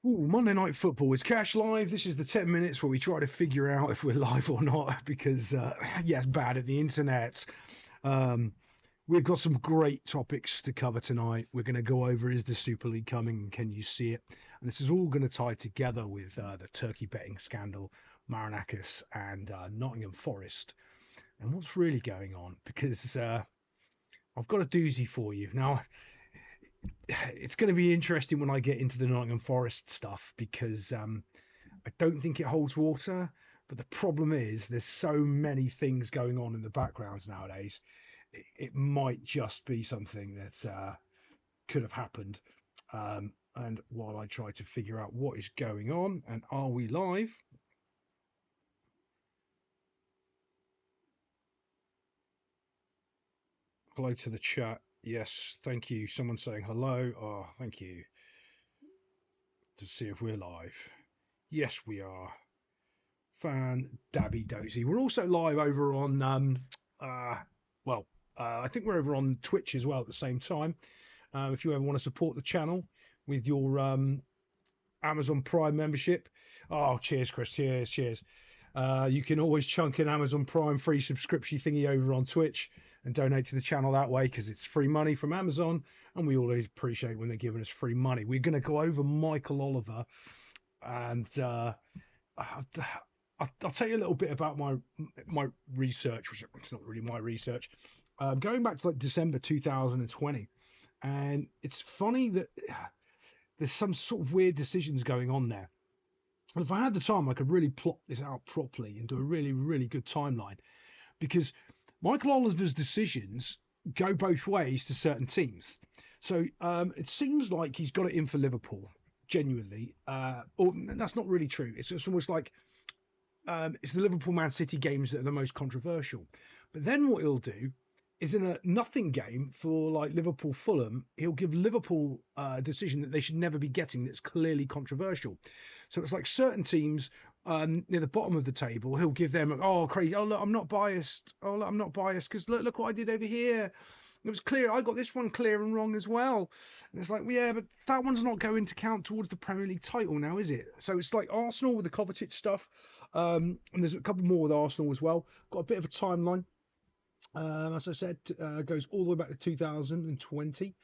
Ooh, Monday Night Football is Cash Live. This is the 10 minutes where we try to figure out if we're live or not because, yeah, it's bad at the internet. Um, we've got some great topics to cover tonight. We're going to go over is the Super League coming? Can you see it? And this is all going to tie together with the turkey betting scandal, Marinakis, and Nottingham Forest. And what's really going on? Because I've got a doozy for you. Now, it's going to be interesting when I get into the Nottingham Forest stuff because I don't think it holds water. But the problem is there's so many things going on in the backgrounds nowadays. It might just be something that could have happened. And while I try to figure out what is going on and are we live, hello to the chat. Yes, thank you. Someone saying hello. Oh, thank you. To see if we're live. Yes, we are. Fan Dabby Dozy. We're also live over on well, I think we're over on Twitch as well at the same time. If you ever want to support the channel with your Amazon Prime membership. Oh, cheers, Chris. Cheers. You can always chunk in Amazon Prime free subscription thingy over on Twitch and donate to the channel that way because it's free money from Amazon, and we always appreciate when they're giving us free money. We're going to go over Michael Oliver, and I'll tell you a little bit about my research, which it's not really my research. Going back to like December 2020, and it's funny that there's some sort of weird decisions going on there. And if I had the time, I could really plot this out properly and do a really, really good timeline because Michael Oliver's decisions go both ways to certain teams. So it seems like he's got it in for Liverpool, genuinely. Or that's not really true. It's almost like it's the Liverpool Man City games that are the most controversial. But then what he'll do is in a nothing game for like Liverpool Fulham, he'll give Liverpool a decision that they should never be getting that's clearly controversial. So it's like certain teams near the bottom of the table, he'll give them, oh, crazy. Oh, look, I'm not biased. Oh, look, I'm not biased because look what I did over here. It was clear. I got this one clear and wrong as well. And it's like, well, yeah, but that one's not going to count towards the Premier League title now, is it? So it's like Arsenal with the Kovacic stuff. And there's a couple more with Arsenal as well. Got a bit of a timeline. As I said, goes all the way back to 2020.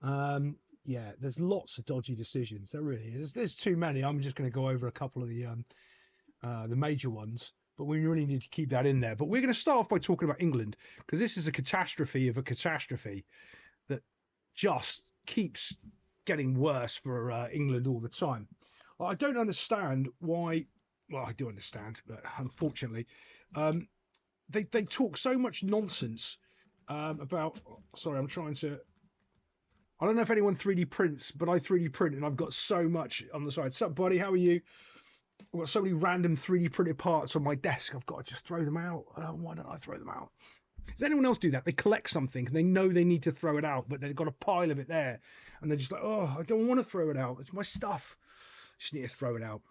Yeah, there's lots of dodgy decisions. There really is. There's too many. I'm just going to go over a couple of the major ones, but we really need to keep that in there. But we're going to start off by talking about England because this is a catastrophe of a catastrophe that just keeps getting worse for England all the time. I don't understand why. Well, I do understand, but unfortunately, they talk so much nonsense about. Sorry, I'm trying to. I don't know if anyone 3D prints, but I 3D print and I've got so much on the side. What's up, buddy? How are you? I've got so many random 3D printed parts on my desk. I've got to just throw them out. Why don't I throw them out? Does anyone else do that? They collect something and they know they need to throw it out, but they've got a pile of it there. And they're just like, oh, I don't want to throw it out. It's my stuff. Just need to throw it out.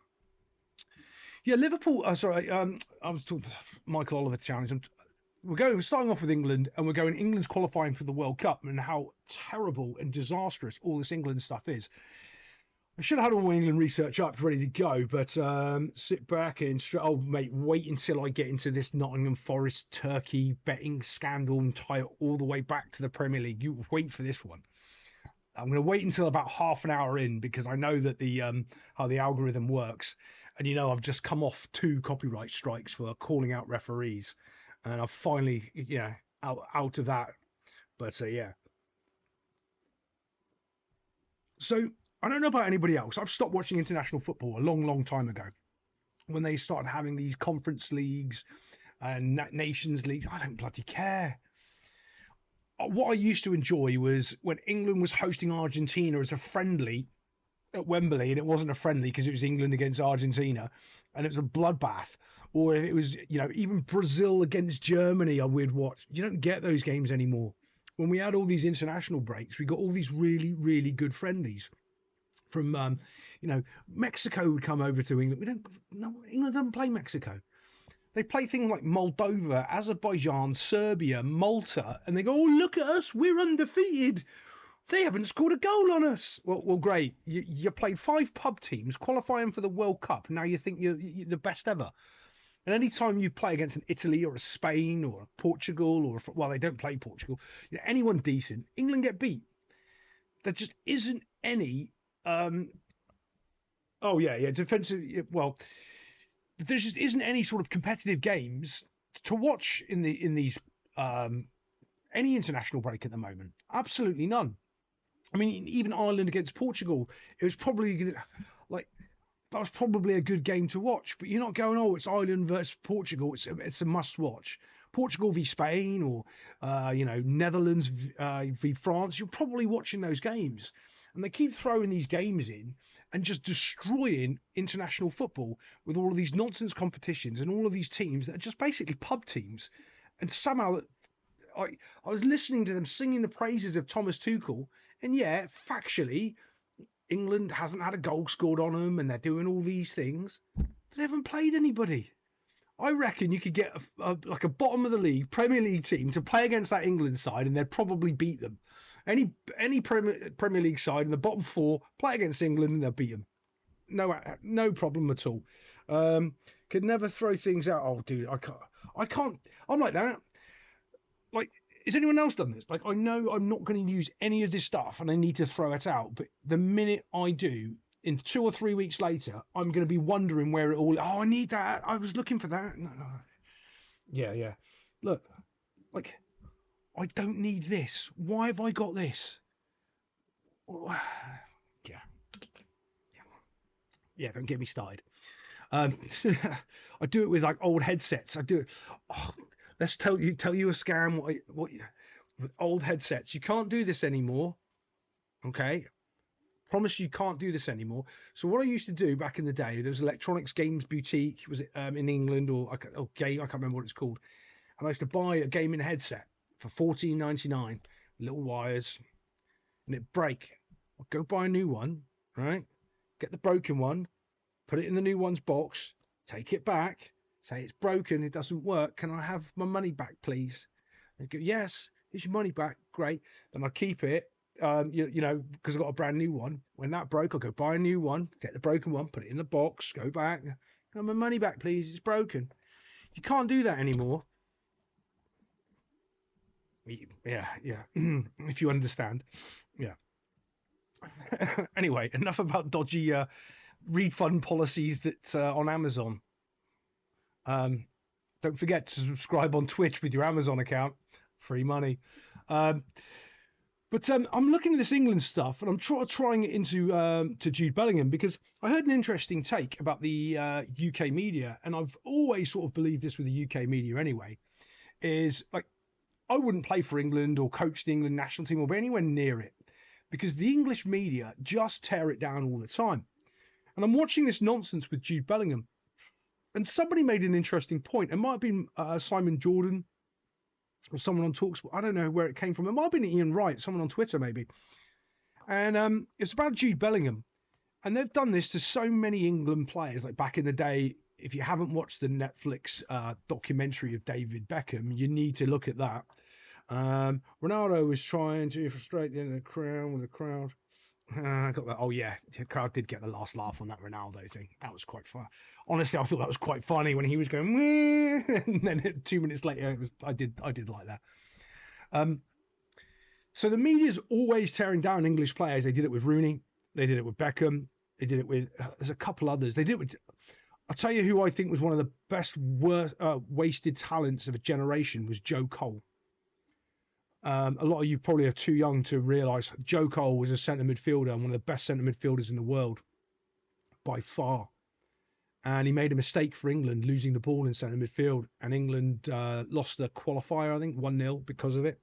Yeah, Liverpool. Sorry, I was talking about Michael Oliver challenge. We're starting off with England, and we're going England's qualifying for the World Cup, and how terrible and disastrous all this England stuff is. I should have had all my England research up ready to go, but sit back and oh mate, wait until I get into this Nottingham Forest turkey betting scandal and tie it all the way back to the Premier League. You wait for this one. I'm going to wait until about half an hour in because I know that the how the algorithm works, and I've just come off 2 copyright strikes for calling out referees. And I've finally, out of that. But yeah. So I don't know about anybody else. I've stopped watching international football a long, long time ago. When they started having these conference leagues and nations leagues, I don't bloody care. What I used to enjoy was when England was hosting Argentina as a friendly at Wembley, and it wasn't a friendly because it was England against Argentina, and it was a bloodbath. Or if it was, even Brazil against Germany, I would watch. You don't get those games anymore. When we had all these international breaks, we got all these really, really good friendlies. From, Mexico would come over to England. England doesn't play Mexico. They play things like Moldova, Azerbaijan, Serbia, Malta, and they go, oh, look at us, we're undefeated. They haven't scored a goal on us. Well, great. You played 5 pub teams qualifying for the World Cup. Now you think you're the best ever. And any time you play against an Italy or a Spain or a Portugal well, they don't play Portugal. Anyone decent, England get beat. There just isn't any. Defensive. Well, there just isn't any sort of competitive games to watch in these any international break at the moment. Absolutely none. I mean, even Ireland against Portugal, it was probably like that was probably a good game to watch. But you're not going, oh, it's Ireland versus Portugal. It's a must watch. Portugal v Spain or Netherlands v France. You're probably watching those games, and they keep throwing these games in and just destroying international football with all of these nonsense competitions and all of these teams that are just basically pub teams. And somehow I was listening to them singing the praises of Thomas Tuchel, and yeah, factually, England hasn't had a goal scored on them, and they're doing all these things, but they haven't played anybody. I reckon you could get a bottom of the league Premier League team to play against that England side, and they'd probably beat them. Any Premier League side in the bottom 4 play against England, and they'll beat them. No problem at all. Could never throw things out. Oh, dude, I can't. I'm like that. Like, has anyone else done this? Like, I know I'm not going to use any of this stuff, and I need to throw it out. But the minute I do, in 2 or 3 weeks later, I'm going to be wondering where it all. Oh, I need that. I was looking for that. No. Yeah. Look, like, I don't need this. Why have I got this? Yeah. Don't get me started. I do it with like old headsets. I do it. Oh, let's tell you a scam. What with old headsets? You can't do this anymore. Okay. Promise you can't do this anymore. So what I used to do back in the day, there was Electronics Games Boutique, was it in England I can't remember what it's called. And I used to buy a gaming headset for $14.99, little wires, and it'd break. I'd go buy a new one, right? Get the broken one, put it in the new one's box, take it back, say it's broken, it doesn't work. Can I have my money back, please? They'd go, yes, here's your money back. Great. Then I'd keep it. Because I got a brand new one. When that broke, I'll go buy a new one, get the broken one, put it in the box, go back. Can my money back, please? It's broken. You can't do that anymore. Yeah. If you understand. Yeah. Anyway, enough about dodgy refund policies that on Amazon. Don't forget to subscribe on Twitch with your Amazon account. Free money. But I'm looking at this England stuff, and I'm trying it into to Jude Bellingham, because I heard an interesting take about the UK media, and I've always sort of believed this with the UK media anyway, is like I wouldn't play for England or coach the England national team or be anywhere near it, because the English media just tear it down all the time. And I'm watching this nonsense with Jude Bellingham, and somebody made an interesting point. It might have been Simon Jordan, or someone on TalkSport. I don't know where it came from. It might have been Ian Wright, someone on Twitter maybe. And it's about Jude Bellingham. And they've done this to so many England players. Like back in the day, if you haven't watched the Netflix documentary of David Beckham, you need to look at that. Ronaldo was trying to frustrate the end of the crown with the crowd. I got that. Oh yeah, the crowd did get the last laugh on that Ronaldo thing. That was quite fun. Honestly, I thought that was quite funny when he was going, meh, and then 2 minutes later, I did like that. So the media's always tearing down English players. They did it with Rooney. They did it with Beckham. They did it with there's a couple others. They did it with. I'll tell you who I think was one of the best wasted talents of a generation was Joe Cole. A lot of you probably are too young to realise Joe Cole was a centre midfielder and one of the best centre midfielders in the world by far. And he made a mistake for England, losing the ball in centre midfield, and England lost the qualifier, I think, 1-0 because of it.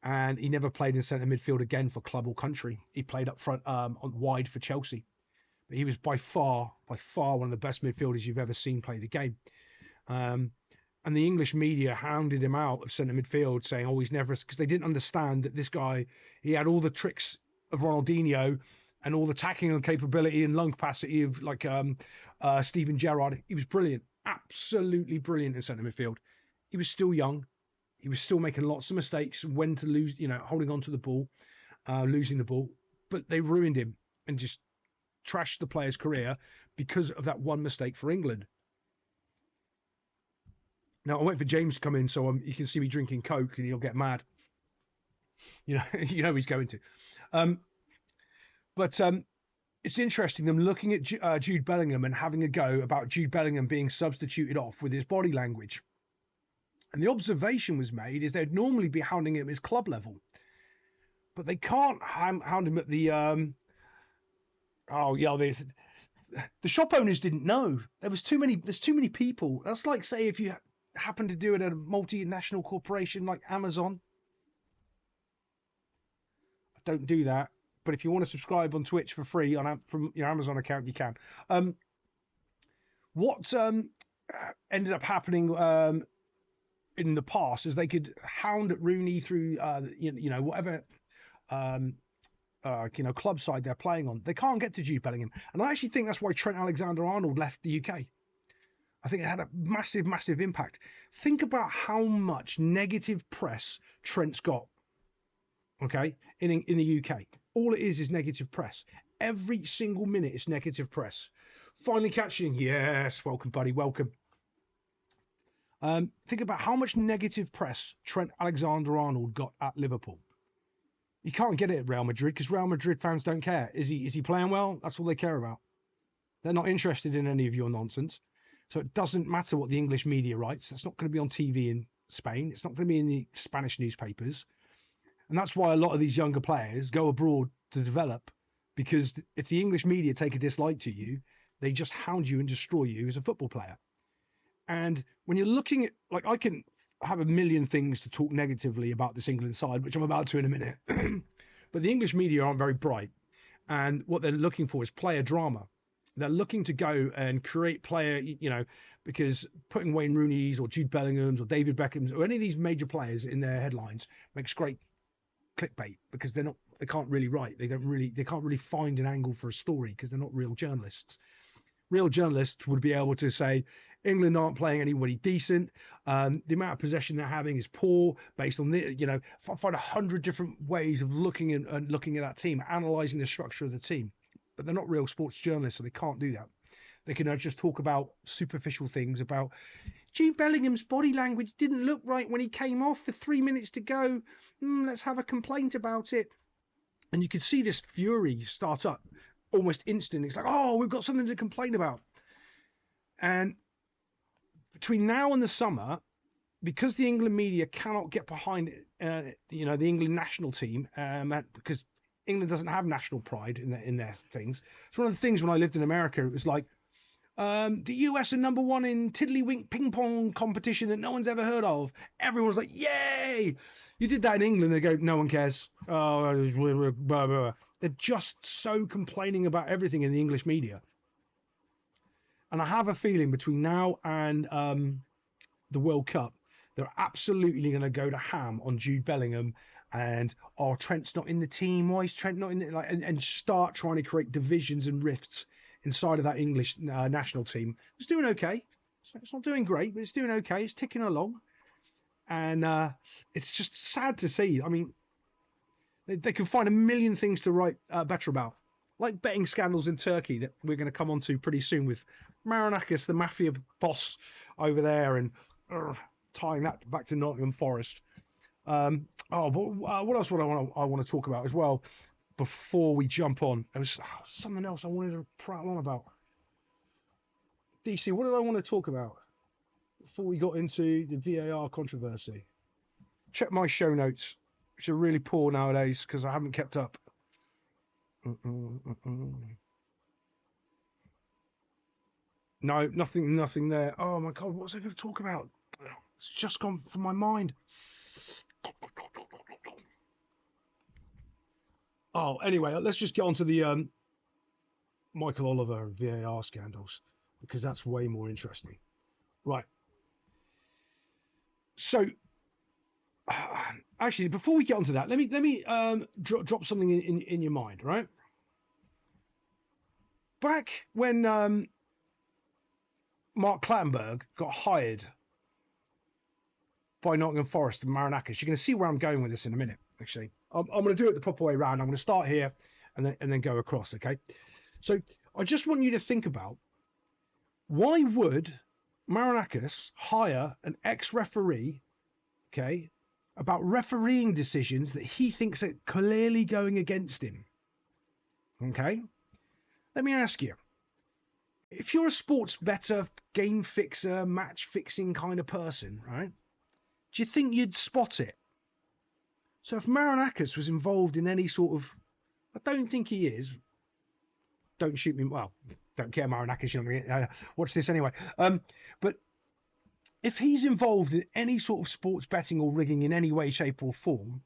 And he never played in centre midfield again for club or country. He played up front wide for Chelsea. But he was by far one of the best midfielders you've ever seen play the game. And the English media hounded him out of centre midfield, saying, oh, he's never... Because they didn't understand that this guy, he had all the tricks of Ronaldinho and all the tackling capability and lung capacity of like Steven Gerrard. He was brilliant, absolutely brilliant in centre midfield. He was still young. He was still making lots of mistakes, when to lose, holding on to the ball. losing the ball, but they ruined him and just trashed the player's career because of that one mistake for England. Now, I wait for James to come in so you can see me drinking Coke and he'll get mad. You know he's going to. But it's interesting them looking at Jude Bellingham and having a go about Jude Bellingham being substituted off with his body language. And the observation was made is they'd normally be hounding him at his club level, but they can't hound him at the the shop owners didn't know. There's too many people. That's like, say, if you happen to do it at a multinational corporation like Amazon. Don't do that. But if you want to subscribe on Twitch for free from your Amazon account, you can. What ended up happening in the past is they could hound at Rooney through whatever club side they're playing on. They can't get to Jude Bellingham, and I actually think that's why Trent Alexander-Arnold left the UK. I think it had a massive impact. Think about how much negative press Trent's got. Okay, in the UK, all it is negative press. Every single minute is negative press. Finally catching, yes, welcome, buddy, welcome. Think about how much negative press Trent Alexander-Arnold got at Liverpool. You can't get it at Real Madrid because Real Madrid fans don't care. Is he playing well? That's all they care about. They're not interested in any of your nonsense. So it doesn't matter what the English media writes. It's not going to be on TV in Spain. It's not going to be in the Spanish newspapers. And that's why a lot of these younger players go abroad to develop, because if the English media take a dislike to you, they just hound you and destroy you as a football player. And when you're looking at, like, I can have a million things to talk negatively about this England side, which I'm about to in a minute. But the English media aren't very bright. And what they're looking for is player drama. They're looking to go and create player, because putting Wayne Rooney's or Jude Bellingham's or David Beckham's or any of these major players in their headlines makes great clickbait, because they can't really write. They can't really find an angle for a story because they're not real journalists. Real journalists would be able to say England aren't playing anybody decent. The amount of possession they're having is poor based on find 100 different ways of looking at that team, analysing the structure of the team. But they're not real sports journalists, so they can't do that. They can just talk about superficial things about Jude Bellingham's body language didn't look right when he came off for 3 minutes to go. Let's have a complaint about it. And you could see this fury start up almost instantly. It's like, oh, we've got something to complain about. And between now and the summer, because the England media cannot get behind the England national team, because England doesn't have national pride in their things. It's one of the things when I lived in America, it was like, the US are number one in tiddlywink ping pong competition that no one's ever heard of. Everyone's like, yay! You did that in England, they go, no one cares. Oh, blah, blah, blah. They're just so complaining about everything in the English media. And I have a feeling between now and the World Cup, they're absolutely going to go to ham on Jude Bellingham and, oh, Trent's not in the team. Why is Trent not in it? And start trying to create divisions and rifts inside of that English national team. It's doing okay. It's not doing great, but it's doing okay. It's ticking along. And it's just sad to see. I mean, they can find a million things to write better about, like betting scandals in Turkey that we're going to come on to pretty soon with Marinakis, the mafia boss over there, and tying that back to Nottingham Forest. But what else would I want to talk about as well before we jump on? There was something else I wanted to prattle on about. DC, what did I want to talk about before we got into the VAR controversy? Check my show notes, which are really poor nowadays because I haven't kept up. No, nothing there. Oh my God, what was I going to talk about? It's just gone from my mind. Oh, anyway, let's just get on to the Michael Oliver and VAR scandals, because that's way more interesting. Right. So, actually, before we get onto that, let me drop something in your mind, right? Back when Mark Clattenburg got hired by Nottingham Forest and Marinakis, you're going to see where I'm going with this in a minute, actually. I'm going to do it the proper way around. I'm going to start here and then go across. Okay. So I just want you to think about, why would Marinakis hire an ex-referee, okay, about refereeing decisions that he thinks are clearly going against him? Okay. Let me ask you, if you're a sports bettor, game fixer, match fixing kind of person, right? Do you think you'd spot it? So if Marinakis was involved in any sort of, I don't think he is. Don't shoot me. Well, don't care, Marinakis. You're not going to watch this anyway. But if he's involved in any sort of sports betting or rigging in any way, shape, or form,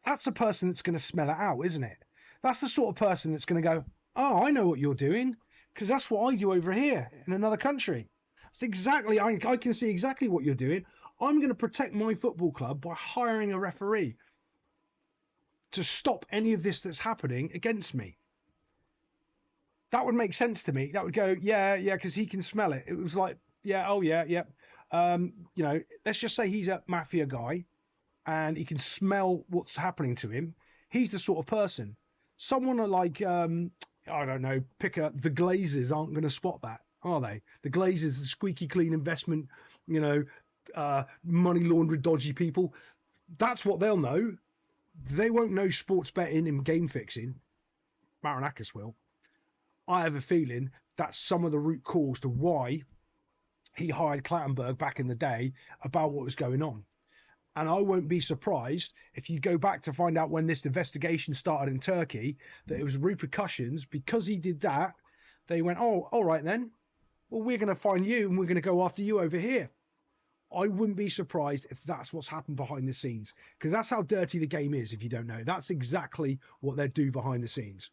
that's a person that's going to smell it out, isn't it? That's the sort of person that's going to go, oh, I know what you're doing, because that's what I do over here in another country. It's exactly, I can see exactly what you're doing. I'm going to protect my football club by hiring a referee to stop any of this that's happening against me. That would make sense to me. That would go, yeah, because he can smell it. It was like, yeah, oh yeah, yeah. You know, let's just say he's a mafia guy and he can smell what's happening to him. He's the sort of person. Someone like, I don't know, the Glazers aren't going to spot that, are they? The Glazers, the squeaky clean investment, you know, money laundering dodgy people. That's what they'll know. They won't know sports betting and game fixing. Marinakis will. I have a feeling that's some of the root cause to why he hired Clattenburg back in the day about what was going on. And I won't be surprised if you go back to find out when this investigation started in Turkey, that it was repercussions because he did that. They went, oh, all right then. Well, we're going to find you and we're going to go after you over here. I wouldn't be surprised if that's what's happened behind the scenes, because that's how dirty the game is. If you don't know, that's exactly what they do behind the scenes.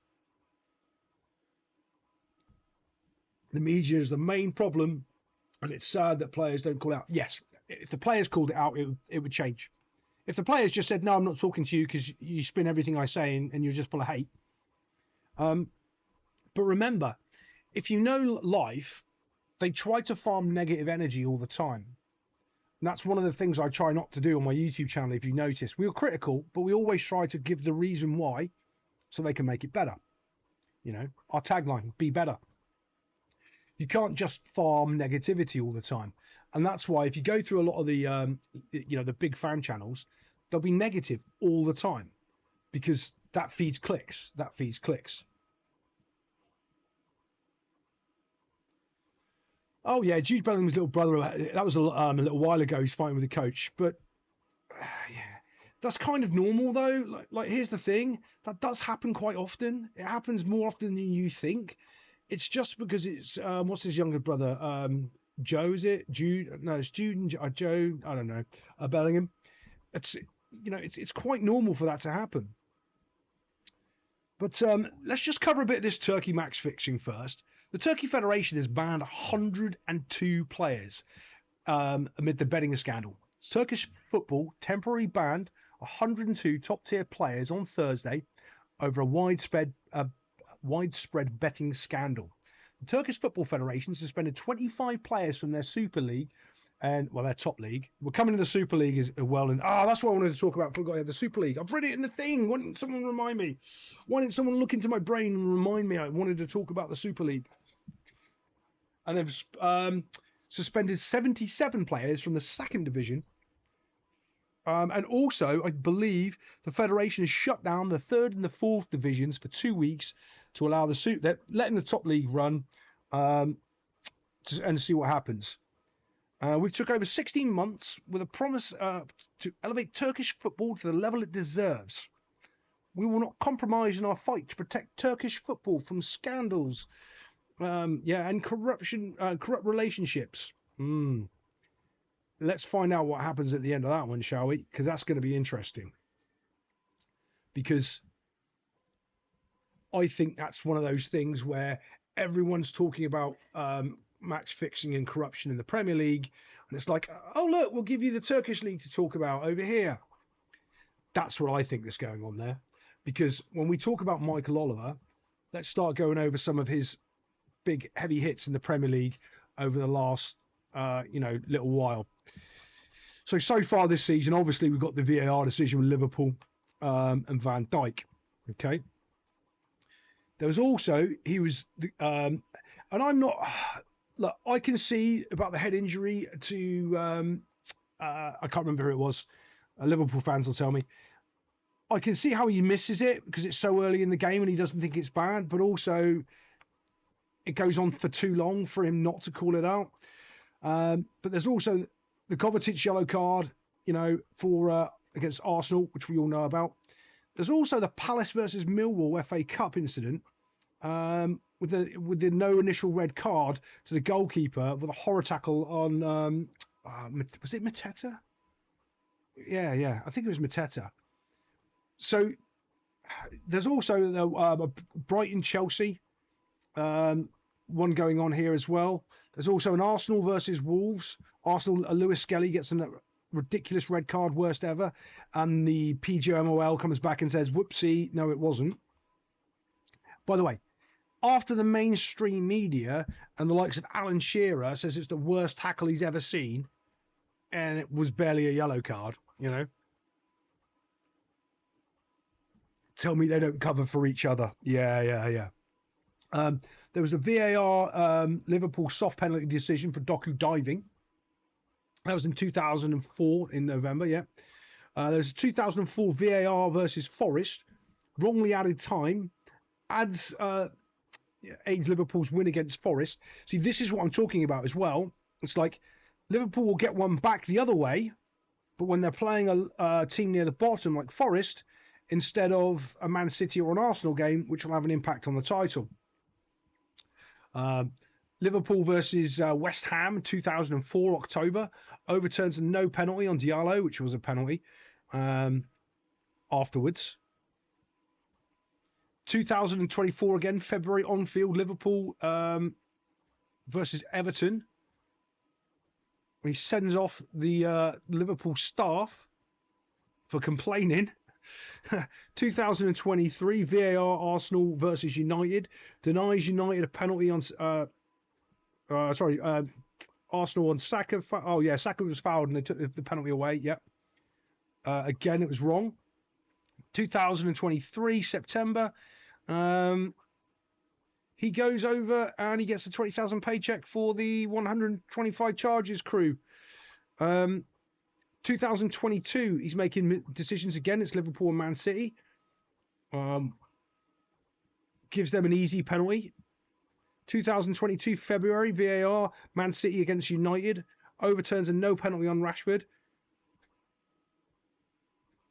The media is the main problem, and it's sad that players don't call out. Yes, if the players called it out, it would change. If the players just said, no, I'm not talking to you because you spin everything I say and you're just full of hate. But remember, if you know life, they try to farm negative energy all the time. And that's one of the things I try not to do on my YouTube channel. If you notice, we're critical, but we always try to give the reason why so they can make it better. You know, our tagline, be better. You can't just farm negativity all the time. And that's why if you go through a lot of the, you know, the big fan channels, they'll be negative all the time because that feeds clicks. That feeds clicks. Oh, yeah, Jude Bellingham's little brother, that was a little while ago. He's fighting with the coach. But, yeah, that's kind of normal, though. Like, here's the thing. That does happen quite often. It happens more often than you think. It's just because it's, what's his younger brother? Joe, is it? Jude? No, it's Jude and Joe. I don't know. Bellingham. It's, you know, it's quite normal for that to happen. But let's just cover a bit of this Turkey match fixing first. The Turkey Federation has banned 102 players amid the betting scandal. Turkish football temporarily banned 102 top-tier players on Thursday over a widespread betting scandal. The Turkish Football Federation suspended 25 players from their Super League and, well, their top league. We're coming to the Super League as well. And that's what I wanted to talk about. Forgot I had the Super League. I've read it in the thing. Why didn't someone remind me? Why didn't someone look into my brain and remind me I wanted to talk about the Super League? And they've suspended 77 players from the second division. And also, I believe the Federation has shut down the third and the fourth divisions for 2 weeks to allow they're letting the top league run and see what happens. We've took over 16 months with a promise to elevate Turkish football to the level it deserves. We will not compromise in our fight to protect Turkish football from scandals, and corruption, corrupt relationships. Let's find out what happens at the end of that one, shall we? Because that's going to be interesting. Because I think that's one of those things where everyone's talking about match fixing and corruption in the Premier League. And it's like, oh, look, we'll give you the Turkish League to talk about over here. That's what I think is going on there. Because when we talk about Michael Oliver, let's start going over some of his big heavy hits in the Premier League over the last, little while. So far this season, obviously, we've got the VAR decision with Liverpool. and Van Dijk. Okay. There was also, and I'm not, look, I can see about the head injury to, I can't remember who it was. Liverpool fans will tell me. I can see how he misses it because it's so early in the game and he doesn't think it's bad, but also it goes on for too long for him not to call it out. But there's also the Kovacic yellow card, for against Arsenal, which we all know about. There's also the Palace versus Millwall FA Cup incident with the no initial red card to the goalkeeper with a horror tackle on, was it Mateta? Yeah, I think it was Mateta. So there's also the Brighton-Chelsea one going on here as well. There's also an Arsenal versus Wolves. Arsenal, Lewis Skelly gets a ridiculous red card, worst ever. And the PGMOL comes back and says, whoopsie, no, it wasn't. By the way, after the mainstream media and the likes of Alan Shearer says it's the worst tackle he's ever seen, and it was barely a yellow card, Tell me they don't cover for each other. Yeah. There was a VAR Liverpool soft penalty decision for Doku diving. That was in 2004 in November, yeah. There's a 2004 VAR versus Forest. Wrongly added time. Aids Liverpool's win against Forest. See, this is what I'm talking about as well. It's like Liverpool will get one back the other way, but when they're playing a team near the bottom like Forest, instead of a Man City or an Arsenal game, which will have an impact on the title. Liverpool versus West Ham, 2004, October, overturns a no penalty on Diallo, which was a penalty afterwards. 2024 again, February, on-field, Liverpool versus Everton. He sends off the Liverpool staff for complaining. 2023 VAR Arsenal versus United denies United a penalty on Arsenal on Saka. Saka was fouled and they took the penalty away. Yep. Again, it was wrong. 2023 September, he goes over and he gets a 20,000 paycheck for the 125 charges crew. 2022, he's making decisions again. It's Liverpool and Man City. Gives them an easy penalty. 2022 February, VAR, Man City against United. Overturns a no penalty on Rashford.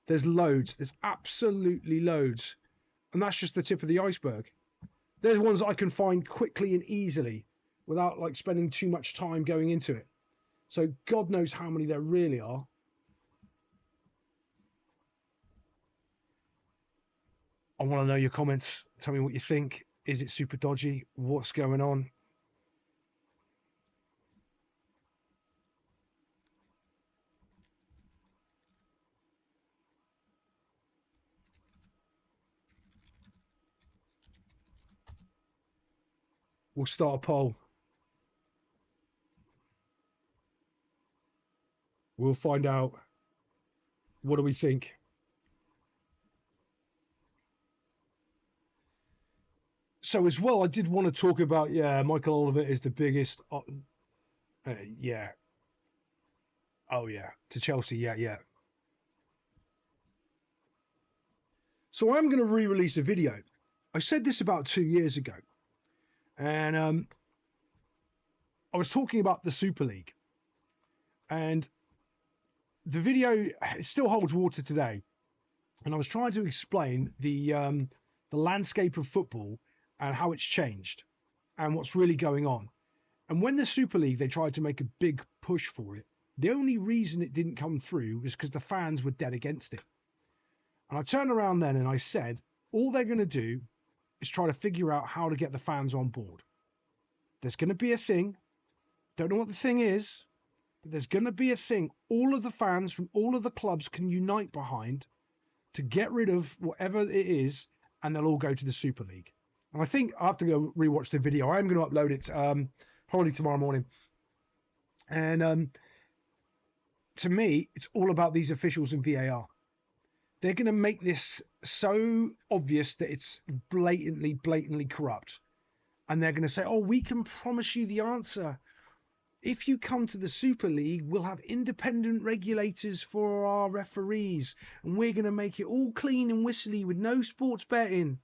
There's loads. There's absolutely loads. And that's just the tip of the iceberg. There's ones I can find quickly and easily without spending too much time going into it. So God knows how many there really are. I want to know your comments. Tell me what you think. Is it super dodgy? What's going on? We'll start a poll. We'll find out. What do we think? So as well, I did want to talk about, Michael Oliver is the biggest. Yeah. Oh, yeah. To Chelsea, yeah. So I'm going to re-release a video. I said this about 2 years ago. And I was talking about the Super League. And the video still holds water today. And I was trying to explain the landscape of football and how it's changed and what's really going on. And when the Super League, they tried to make a big push for it, the only reason it didn't come through was because the fans were dead against it. And I turned around then and I said, all they're going to do is try to figure out how to get the fans on board. There's going to be a thing. Don't know what the thing is, but there's going to be a thing all of the fans from all of the clubs can unite behind to get rid of whatever it is, and they'll all go to the Super League. And I think I have to go rewatch the video. I am going to upload it probably tomorrow morning. And to me, it's all about these officials in VAR. They're going to make this so obvious that it's blatantly corrupt. And they're going to say, oh, we can promise you the answer. If you come to the Super League, we'll have independent regulators for our referees, and we're going to make it all clean and whistly with no sports betting.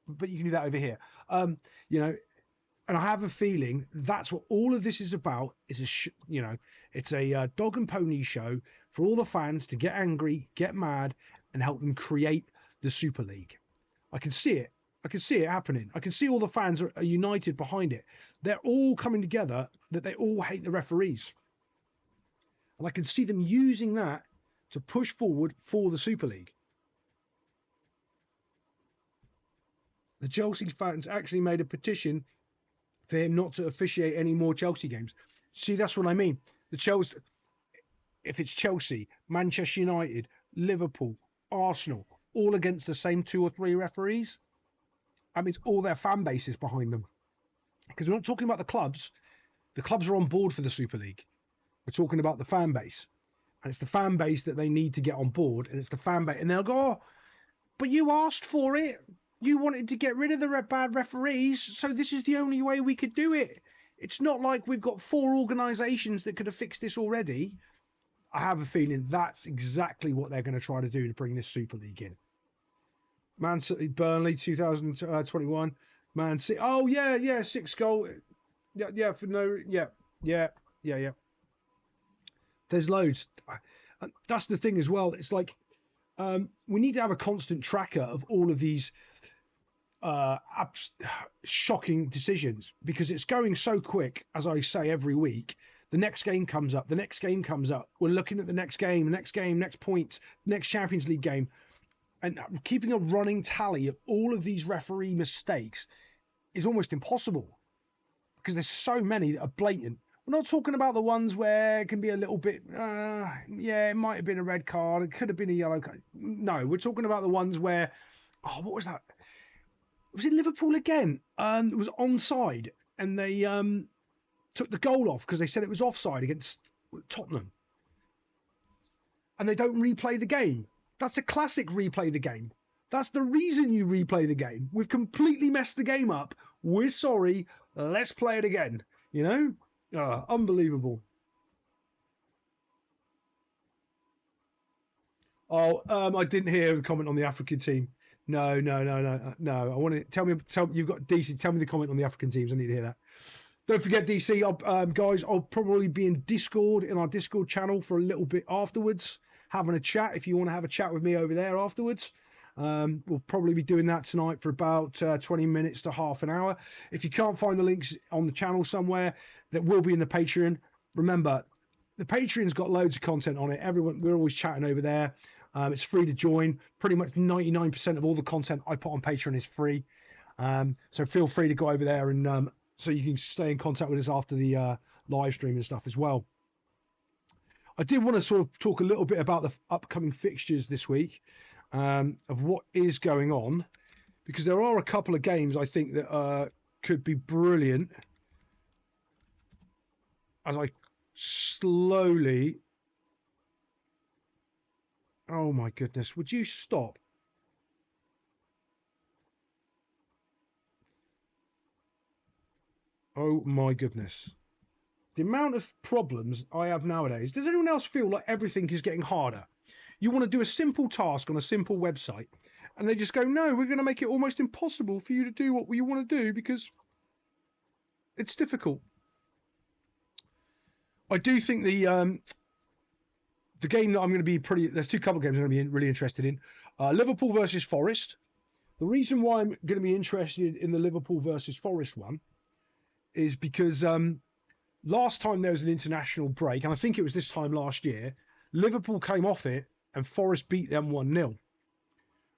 But you can do that over here. You know, and I have a feeling that's what all of this is about. Is it's a dog and pony show for all the fans to get angry, get mad, and help them create the Super League. I can see it. I can see it happening. I can see all the fans are united behind it. They're all coming together that they all hate the referees. And I can see them using that to push forward for the Super League. The Chelsea fans actually made a petition for him not to officiate any more Chelsea games. See, that's what I mean. The Chelsea, if it's Chelsea, Manchester United, Liverpool, Arsenal, all against the same 2 or 3 referees, I mean, it's all their fan bases behind them. Because we're not talking about the clubs. The clubs are on board for the Super League. We're talking about the fan base. And it's the fan base that they need to get on board. And it's the fan base. And they'll go, oh, but you asked for it. You wanted to get rid of the bad referees. So this is the only way we could do it. It's not like we've got 4 organisations that could have fixed this already. I have a feeling that's exactly what they're going to try to do to bring this Super League in. Man City, Burnley, 2021. Man City. Oh yeah, 6 goal. Yeah. For no. Yeah. There's loads. That's the thing as well. It's like we need to have a constant tracker of all of these shocking decisions, because it's going so quick. As I say every week, the next game comes up. We're looking at the next game, next point, next Champions League game. And keeping a running tally of all of these referee mistakes is almost impossible, because there's so many that are blatant. We're not talking about the ones where it can be a little bit, it might have been a red card, it could have been a yellow card. No, we're talking about the ones where, what was that? Was it Liverpool again? It was onside, and they took the goal off because they said it was offside against Tottenham. And they don't replay the game. That's a classic replay the game. That's the reason you replay the game. We've completely messed the game up. We're sorry. Let's play it again. You know? Unbelievable. I didn't hear the comment on the African team. No. I want to tell me you've got DC. Tell me the comment on the African teams. I need to hear that. Don't forget, DC, guys, I'll probably be in Discord, in our Discord channel for a little bit afterwards, having a chat. If you want to have a chat with me over there afterwards, we'll probably be doing that tonight for about 20 minutes to half an hour. If you can't find the links on the channel somewhere, that will be in the Patreon. Remember, the Patreon's got loads of content on it. We're always chatting over there. It's free to join. Pretty much 99% of all the content I put on Patreon is free. So feel free to go over there, and so you can stay in contact with us after the live stream and stuff as well. I did want to sort of talk a little bit about the upcoming fixtures this week, of what is going on, because there are a couple of games I think that could be brilliant. As I slowly... Oh my goodness, would you stop? Oh my goodness. The amount of problems I have nowadays. Does anyone else feel like everything is getting harder? You want to do a simple task on a simple website, and they just go, no, we're going to make it almost impossible for you to do what you want to do because it's difficult. I do think the game that I'm going to be there's 2 couple games I'm going to be really interested in. Liverpool versus Forest. The reason why I'm going to be interested in the Liverpool versus Forest one is because last time there was an international break, and I think it was this time last year, Liverpool came off it and Forest beat them 1-0.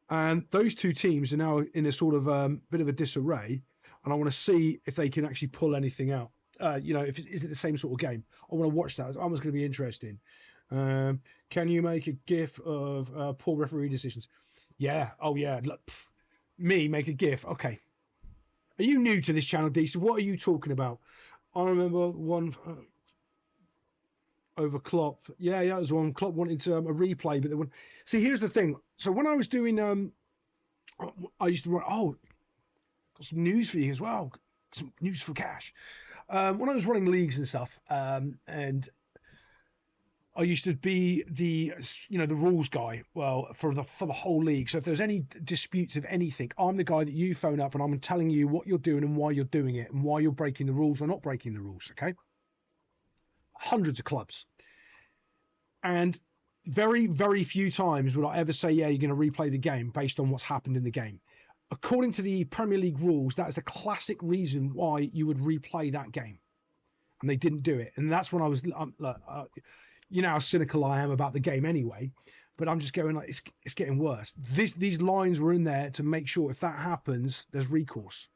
And those 2 teams are now in a sort of bit of a disarray, and I want to see if they can actually pull anything out. Is it the same sort of game? I want to watch that. It's almost going to be interesting. Can you make a GIF of poor referee decisions? Yeah. Oh, yeah. Look, me make a GIF. Okay. Are you new to this channel, DC? What are you talking about? I remember one. over Klopp. Yeah, that was one. Klopp wanted a replay, but they wouldn't. See, here's the thing. So when I was doing, I used to run. Oh, got some news for you as well. Some news for cash. When I was running leagues and stuff, and I used to be the rules guy. Well, for the whole league. So if there's any disputes of anything, I'm the guy that you phone up and I'm telling you what you're doing and why you're doing it and why you're breaking the rules or not breaking the rules. Okay. Hundreds of clubs, and very, very few times would I ever say, yeah, you're going to replay the game based on what's happened in the game. According to the Premier League rules, that is a classic reason why you would replay that game, and they didn't do it. And that's when I was, you know how cynical I am about the game anyway, but I'm just going like, it's getting worse. These lines were in there to make sure if that happens, there's recourse,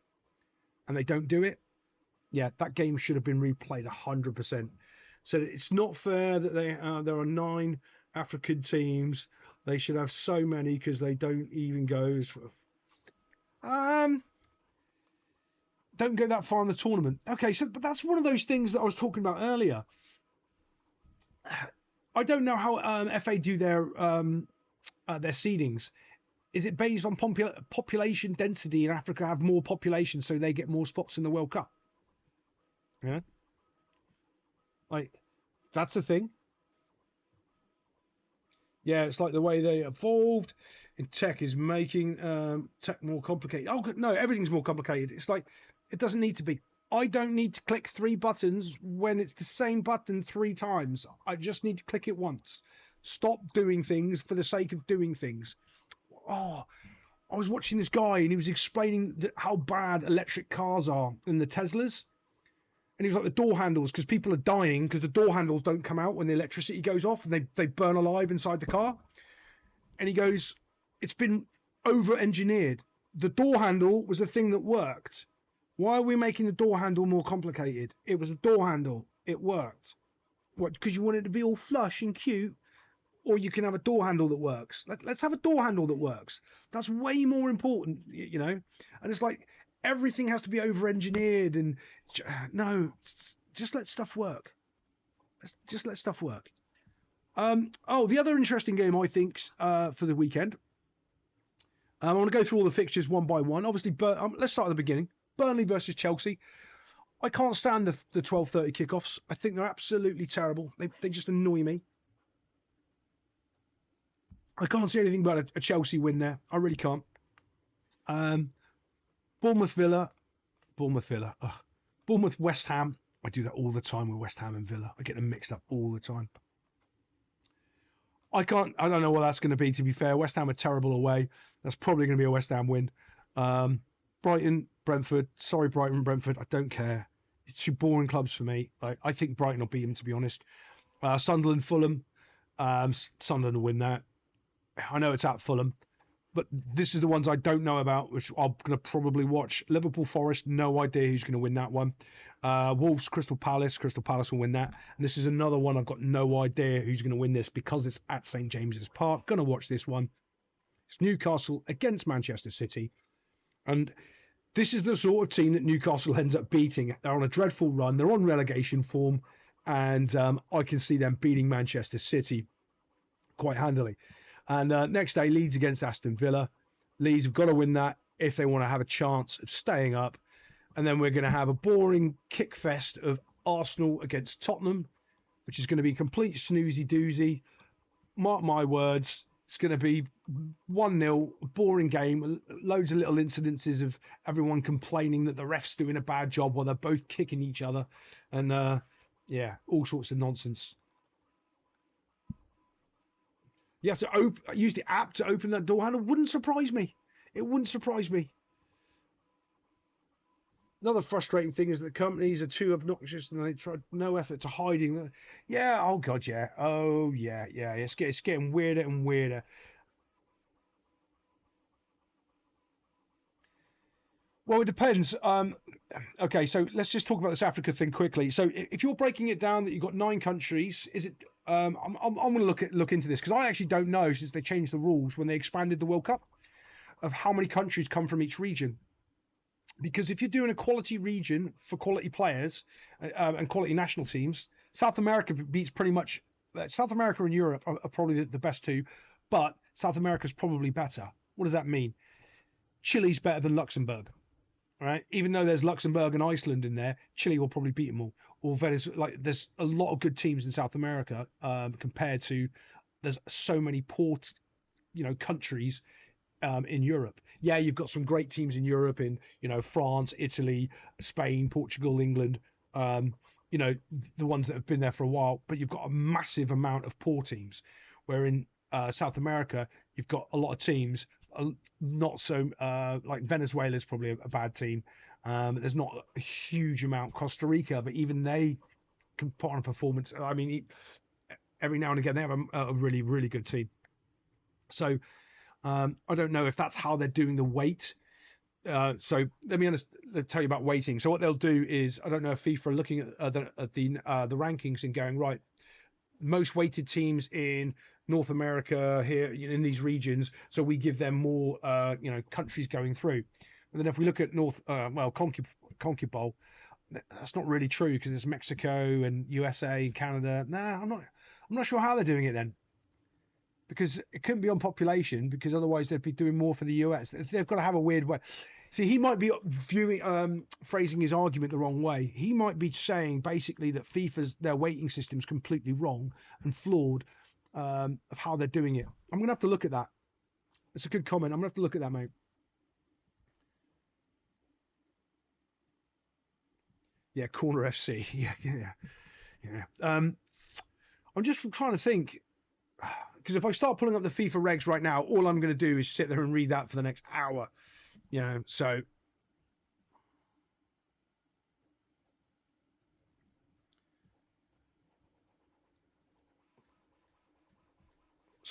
and they don't do it. Yeah, that game should have been replayed 100%. So it's not fair that there are 9 African teams. They should have so many because they don't even go don't go that far in the tournament. Okay, so but that's one of those things that I was talking about earlier. I don't know how FA do their seedings. Is it based on population density in Africa? Have more population, so they get more spots in the World Cup. Yeah, like that's a thing. Yeah, it's like the way they evolved in tech is making tech more complicated. Oh, no, everything's more complicated. It's like it doesn't need to be. I don't need to click 3 buttons when it's the same button 3 times. I just need to click it once. Stop doing things for the sake of doing things. Oh, I was watching this guy and he was explaining how bad electric cars are and the Teslas. And he was like, the door handles, because people are dying because the door handles don't come out when the electricity goes off and they burn alive inside the car. And he goes, it's been over-engineered. The door handle was the thing that worked. Why are we making the door handle more complicated? It was a door handle. It worked. What? Because you want it to be all flush and cute? Or you can have a door handle that works. Let's have a door handle that works. That's way more important, you know? And it's like everything has to be over-engineered and no, just let stuff work. Just let stuff work. Oh, the other interesting game I think for the weekend. I want to go through all the fixtures one by one. Obviously, let's start at the beginning. Burnley versus Chelsea. I can't stand the 12:30 kickoffs. I think they're absolutely terrible. They just annoy me. I can't see anything but a Chelsea win there. I really can't. Bournemouth Villa. Ugh. Bournemouth West Ham. I do that all the time with West Ham and Villa. I get them mixed up all the time. I don't know what that's going to be, to be fair. West Ham are terrible away. That's probably going to be a West Ham win. Brighton, Brentford. Sorry, Brighton, Brentford. I don't care. It's 2 boring clubs for me. I think Brighton will beat them, to be honest. Sunderland, Fulham. Sunderland will win that. I know it's at Fulham. But this is the ones I don't know about, which I'm going to probably watch. Liverpool, Forest, no idea who's going to win that one. Wolves, Crystal Palace. Crystal Palace will win that. And this is another one I've got no idea who's going to win this because it's at St James's Park. Going to watch this one. It's Newcastle against Manchester City. And this is the sort of team that Newcastle ends up beating. They're on a dreadful run. They're on relegation form. And I can see them beating Manchester City quite handily. And next day, Leeds against Aston Villa. Leeds have got to win that if they want to have a chance of staying up. And then we're going to have a boring kick fest of Arsenal against Tottenham, which is going to be complete snoozy doozy. Mark my words, it's going to be 1-0, boring game, loads of little incidences of everyone complaining that the ref's doing a bad job while they're both kicking each other. And yeah, all sorts of nonsense. You have to use the app to open that door handle. Wouldn't surprise me. It wouldn't surprise me. Another frustrating thing is that companies are too obnoxious and they try no effort to hiding them. Yeah, oh God, yeah. Oh, yeah. It's getting weirder and weirder. Well, it depends. Okay, so let's just talk about this Africa thing quickly. So if you're breaking it down that you've got 9 countries, is it... I'm going to look into this because I actually don't know since they changed the rules when they expanded the World Cup of how many countries come from each region. Because if you're doing a quality region for quality players and quality national teams, South America beats pretty much. South America and Europe are probably the best two, but South America is probably better. What does that mean? Chile's better than Luxembourg, right? Even though there's Luxembourg and Iceland in there, Chile will probably beat them all. Or Venezuela. Like, there's a lot of good teams in South America compared to there's so many poor, countries in Europe. Yeah, you've got some great teams in Europe in France, Italy, Spain, Portugal, England. The ones that have been there for a while, but you've got a massive amount of poor teams. Where in South America, you've got a lot of teams, not so like Venezuela is probably a bad team. There's not a huge amount. Costa Rica, but even they can put on a performance. I mean, every now and again they have a really, really good team. So I don't know if that's how they're doing the weight. So let me tell you about weighting. So what they'll do is, I don't know if FIFA are looking at the rankings and going, right, most weighted teams in North America here in these regions, so we give them more countries going through. And then if we look at CONCACAF, that's not really true, because it's Mexico and USA and Canada. Nah, I'm not sure how they're doing it then, because it couldn't be on population, because otherwise they'd be doing more for the US. They've got to have a weird way. See, he might be phrasing his argument the wrong way. He might be saying basically that their weighting system's completely wrong and flawed of how they're doing it. I'm going to have to look at that. It's a good comment. I'm going to have to look at that, mate. Yeah, Corner FC. Yeah. I'm just trying to think, because if I start pulling up the FIFA regs right now, all I'm going to do is sit there and read that for the next hour. So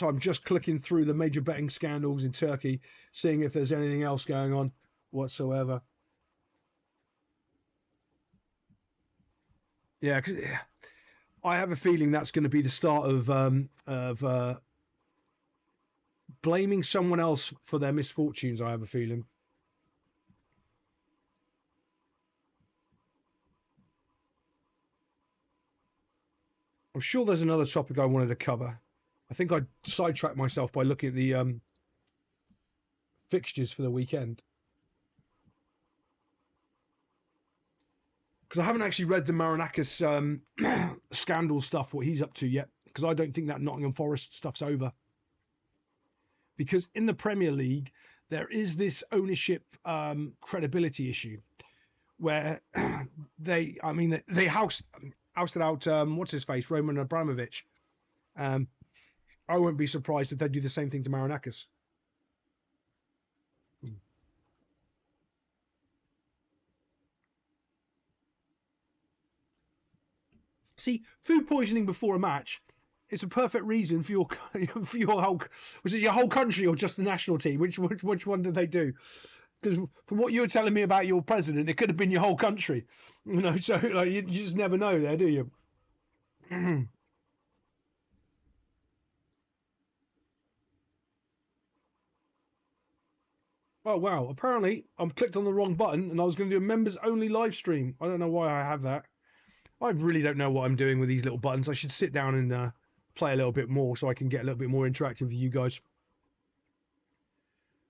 I'm just clicking through the major betting scandals in Turkey, seeing if there's anything else going on whatsoever. Yeah, because I have a feeling that's going to be the start of blaming someone else for their misfortunes. I have a feeling. I'm sure there's another topic I wanted to cover. I think I sidetracked myself by looking at the fixtures for the weekend, because I haven't actually read the Marinakis scandal stuff, what he's up to yet, because I don't think that Nottingham Forest stuff's over. Because in the Premier League, there is this ownership credibility issue where they ousted out what's his face, Roman Abramovich. I won't be surprised if they do the same thing to Marinakis. See, food poisoning before a match, it's a perfect reason for your whole, was it your whole country or just the national team? Which one did they do? Because from what you were telling me about your president, it could have been your whole country. So like, you just never know there, do you? Oh wow! Apparently, I'm clicked on the wrong button, and I was going to do a members only live stream. I don't know why I have that. I really don't know what I'm doing with these little buttons. I should sit down and play a little bit more so I can get a little bit more interactive with you guys.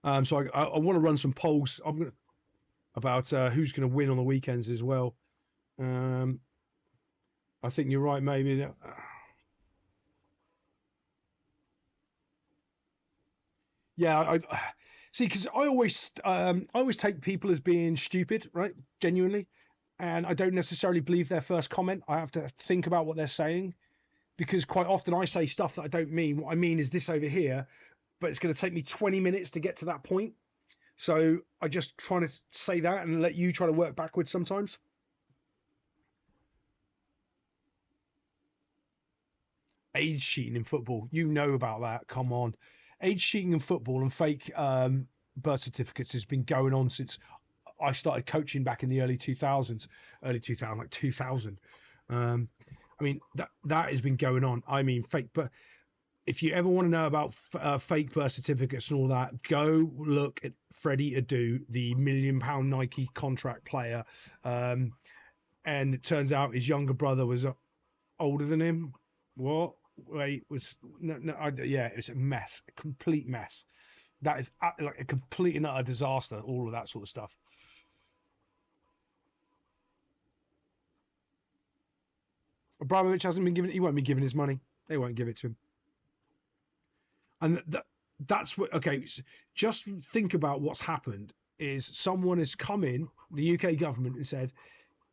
So I want to run some polls. About who's going to win on the weekends as well. I think you're right. Maybe. Yeah. I see, because I always take people as being stupid, right? Genuinely, and I don't necessarily believe their first comment. I have to think about what they're saying, because quite often I say stuff that I don't mean. What I mean is this over here, but it's going to take me 20 minutes to get to that point. So I just try to say that and let you try to work backwards sometimes. Age cheating in football, you know about that. Come on, age cheating in football and fake birth certificates has been going on since I started coaching back in the early 2000s, like 2000. I mean that has been going on. I mean fake, but if you ever want to know about fake birth certificates and all that, go look at Freddie Adu, the £1 million Nike contract player. And it turns out his younger brother was Older than him. What? Wait, was no, yeah, it was a mess, a complete mess. That is like a complete and utter disaster. All of that sort of stuff. Abramovich hasn't been given. He won't be given his money. They won't give it to him. And that's what. Okay, just think about what's happened. Is someone has come in, the UK government, and said,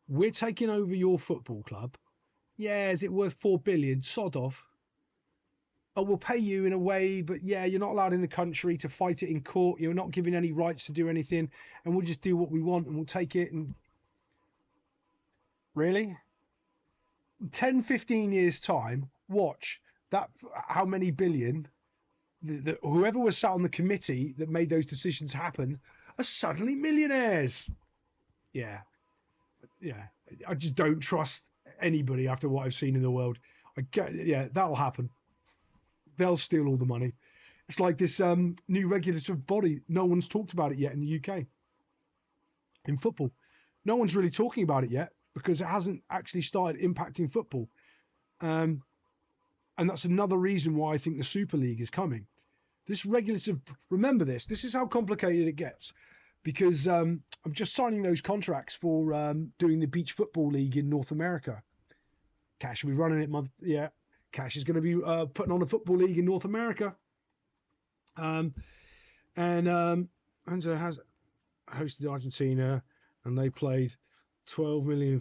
"We're taking over your football club. Yeah, is it worth 4 billion? Sod off. Oh, we'll pay you in a way, but yeah, you're not allowed in the country to fight it in court. You're not given any rights to do anything, and we'll just do what we want, and we'll take it." And really, 10, 15 years time, watch that. How many billion? Whoever was sat on the committee that made those decisions happen are suddenly millionaires. Yeah, yeah. I just don't trust anybody after what I've seen in the world. Yeah, that'll happen. They'll steal all the money. It's like this new regulative body. No one's talked about it yet in the UK in football. No one's really talking about it yet because it hasn't actually started impacting football. And that's another reason why I think the Super League is coming. This regulative, remember this is how complicated it gets, because I'm just signing those contracts for doing the beach football league in North America. Cash will be running it. Yeah, Cash is going to be putting on a football league in North America. And Hansa has hosted Argentina, and they played 12 million.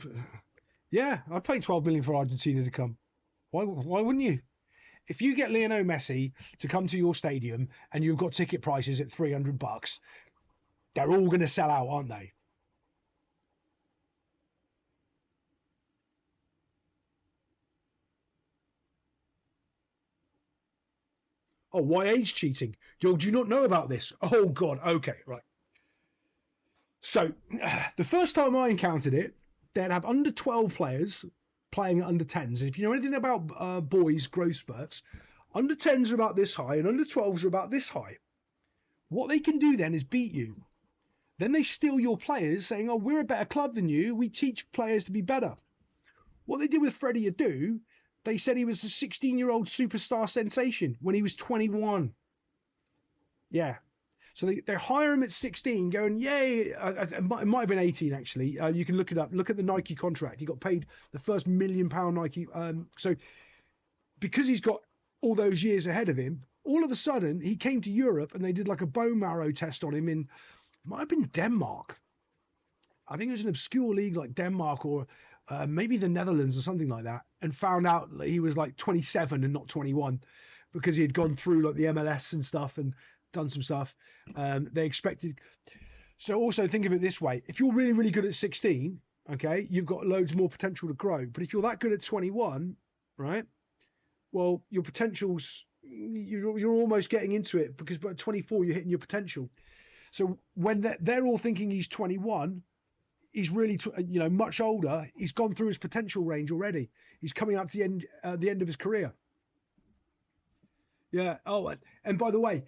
Yeah, I paid 12 million for Argentina to come. Why wouldn't you? If you get Lionel Messi to come to your stadium and you've got ticket prices at $300, they're all going to sell out, aren't they? Oh, why age cheating? Do you not know about this? Oh, God. Okay, right. So the first time I encountered it, they'd have under 12 players playing at under 10s. And if you know anything about boys' growth spurts, under 10s are about this high and under 12s are about this high. What they can do then is beat you. Then they steal your players, saying, "Oh, we're a better club than you. We teach players to be better." What they did with Freddie Adu, they said he was a 16-year-old superstar sensation when he was 21. Yeah. So they hire him at 16, going, "Yay!" It might have been 18 actually. You can look it up. Look at the Nike contract. He got paid the first £1 million Nike. So because he's got all those years ahead of him, all of a sudden he came to Europe and they did like a bone marrow test on him in, might have been Denmark. I think it was an obscure league like Denmark or maybe the Netherlands or something like that, and found out that he was like 27 and not 21 because he had gone through like the MLS and stuff and done some stuff. They expected. So also think of it this way: if you're really, really good at 16, okay, you've got loads more potential to grow. But if you're that good at 21, right? Well, your potential's you're almost getting into it because by 24 you're hitting your potential. So when they're all thinking he's 21, he's really much older. He's gone through his potential range already. He's coming up to the end of his career. Yeah. Oh, and by the way,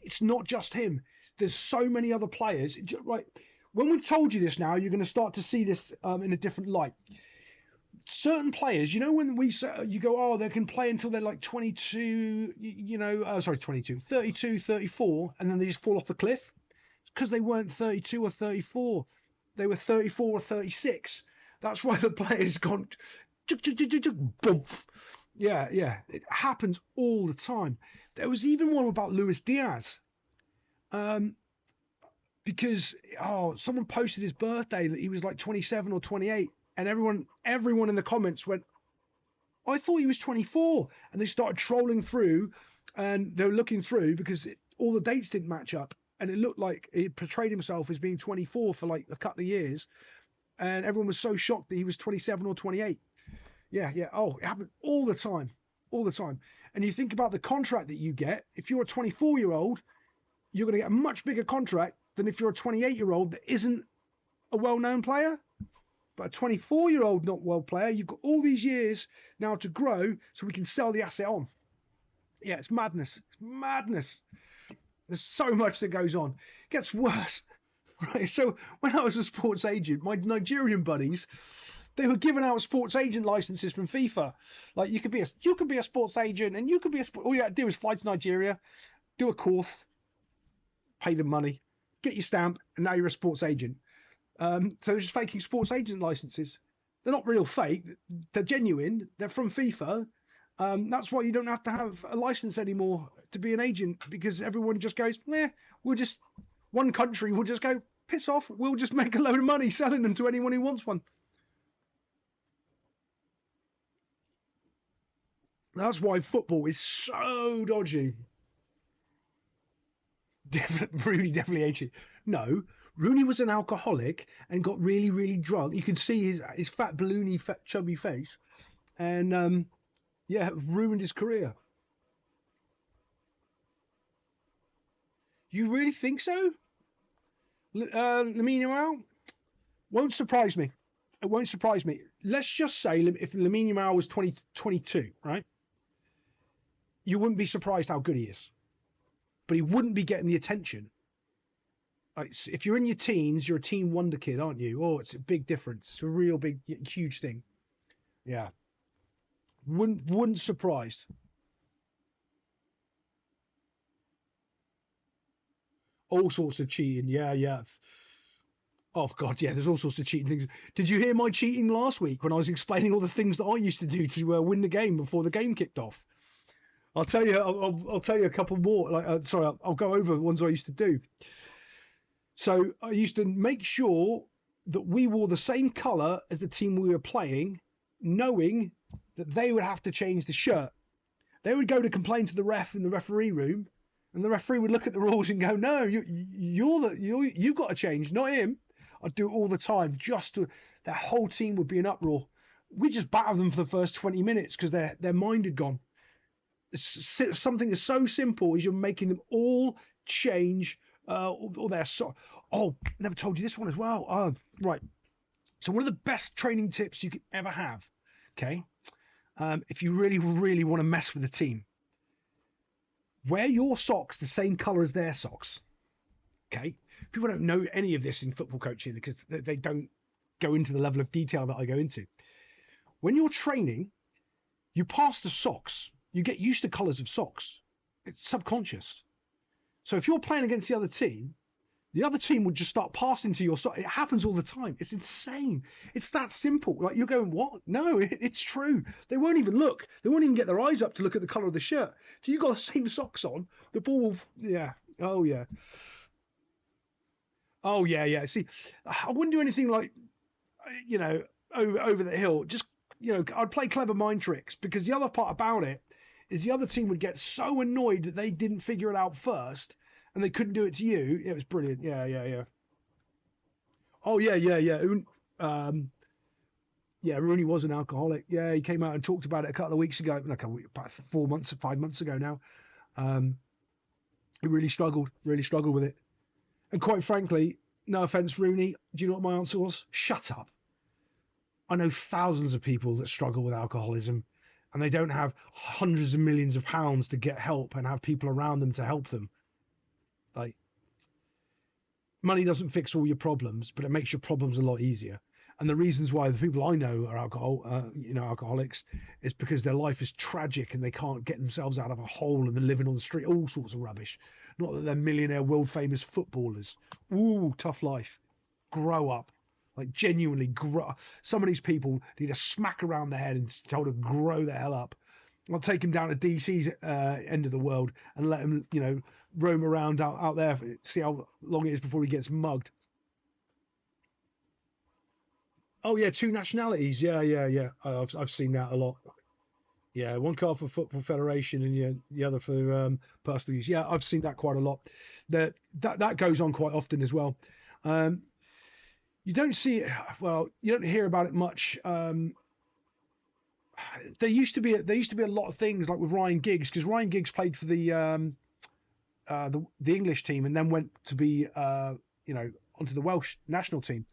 it's not just him. There's so many other players. Right. When we've told you this now, you're going to start to see this in a different light. Certain players, when you go, oh, they can play until they're like 22, 22, 32, 34, and then they just fall off the cliff. It's because they weren't 32 or 34. They were 34 or 36. That's why the player's gone, boom. Yeah. It happens all the time. There was even one about Luis Diaz. Because someone posted his birthday that he was like 27 or 28, and everyone in the comments went, "I thought he was 24," and they started trolling through, and they were looking through because all the dates didn't match up, and it looked like he portrayed himself as being 24 for like a couple of years, and everyone was so shocked that he was 27 or 28. Yeah. Oh, it happened all the time. And you think about the contract that you get. If you're a 24-year-old, you're going to get a much bigger contract than if you're a 28-year-old that isn't a well-known player. But a 24-year-old not well player, you've got all these years now to grow so we can sell the asset on. Yeah, it's madness. There's so much that goes on. It gets worse. Right? So when I was a sports agent, my Nigerian buddies, They were giving out sports agent licenses from FIFA. Like you could be a sports agent, and you could be all you had to do is fly to Nigeria, do a course, pay them money, get your stamp, and now you're a sports agent. So they're just faking sports agent licenses. They're not real fake. They're genuine. They're from FIFA. That's why you don't have to have a license anymore to be an agent, because everyone just goes, one country will just go, piss off. We'll just make a load of money selling them to anyone who wants one. That's why football is so dodgy. Rooney definitely hates it. No, Rooney was an alcoholic and got really, really drunk. You can see his fat, balloony, chubby face, and ruined his career. You really think so? Lamine Yamal won't surprise me. It won't surprise me. Let's just say if Lamine Yamal was 22, right? You wouldn't be surprised how good he is, but he wouldn't be getting the attention. Like, if you're in your teens, you're a teen wonder kid, aren't you? Oh, it's a big difference. It's a real big, huge thing. Yeah. Wouldn't surprised. All sorts of cheating. Yeah. Oh God, yeah. There's all sorts of cheating things. Did you hear my cheating last week when I was explaining all the things that I used to do to win the game before the game kicked off? I'll tell you. I'll tell you a couple more. I'll go over the ones I used to do. So I used to make sure that we wore the same colour as the team we were playing, knowing that they would have to change the shirt. They would go to complain to the ref in the referee room, and the referee would look at the rules and go, "No, you've got to change, not him." I'd do it all the time, their whole team would be in uproar. We just battered them for the first 20 minutes because their mind had gone. It's something that's so simple as you're making them all change. Never told you this one as well. Right. So one of the best training tips you could ever have, okay? If you really, really want to mess with the team, wear your socks the same color as their socks. Okay. People don't know any of this in football coaching because they don't go into the level of detail that I go into. When you're training, you pass the socks. You get used to colors of socks. It's subconscious. So if you're playing against the other team would just start passing to your socks. It happens all the time. It's insane. It's that simple. Like, you're going, what? No, it's true. They won't even look. They won't even get their eyes up to look at the color of the shirt. So you've got the same socks on. The ball will, yeah. Oh, yeah. Oh, yeah. See, I wouldn't do anything like, over the hill. Just, I'd play clever mind tricks, because the other part about it is the other team would get so annoyed that they didn't figure it out first and they couldn't do it to you. It was brilliant. Yeah. Oh, yeah. Rooney was an alcoholic. Yeah, he came out and talked about it a couple of weeks ago, about 5 months ago now. He really struggled with it. And quite frankly, no offense, Rooney, do you know what my answer was? Shut up. I know thousands of people that struggle with alcoholism, and they don't have hundreds of millions of pounds to get help and have people around them to help them. Like, money doesn't fix all your problems, but it makes your problems a lot easier. And the reasons why the people I know are alcoholics is because their life is tragic and they can't get themselves out of a hole and they're living on the street, all sorts of rubbish. Not that they're millionaire, world famous footballers. Ooh, tough life. Grow up. Like, genuinely grow. Some of these people need a smack around the head and told to grow the hell up. I'll take him down to DC's end of the world and let him, roam around out there, see how long it is before he gets mugged. Oh yeah, 2 nationalities. Yeah. I've seen that a lot. Yeah, one card for Football Federation and the other for personal use. Yeah, I've seen that quite a lot. That goes on quite often as well. You don't see it. Well, you don't hear about it much. There used to be a lot of things like with Ryan Giggs, because Ryan Giggs played for the English team and then went to be onto the Welsh national team.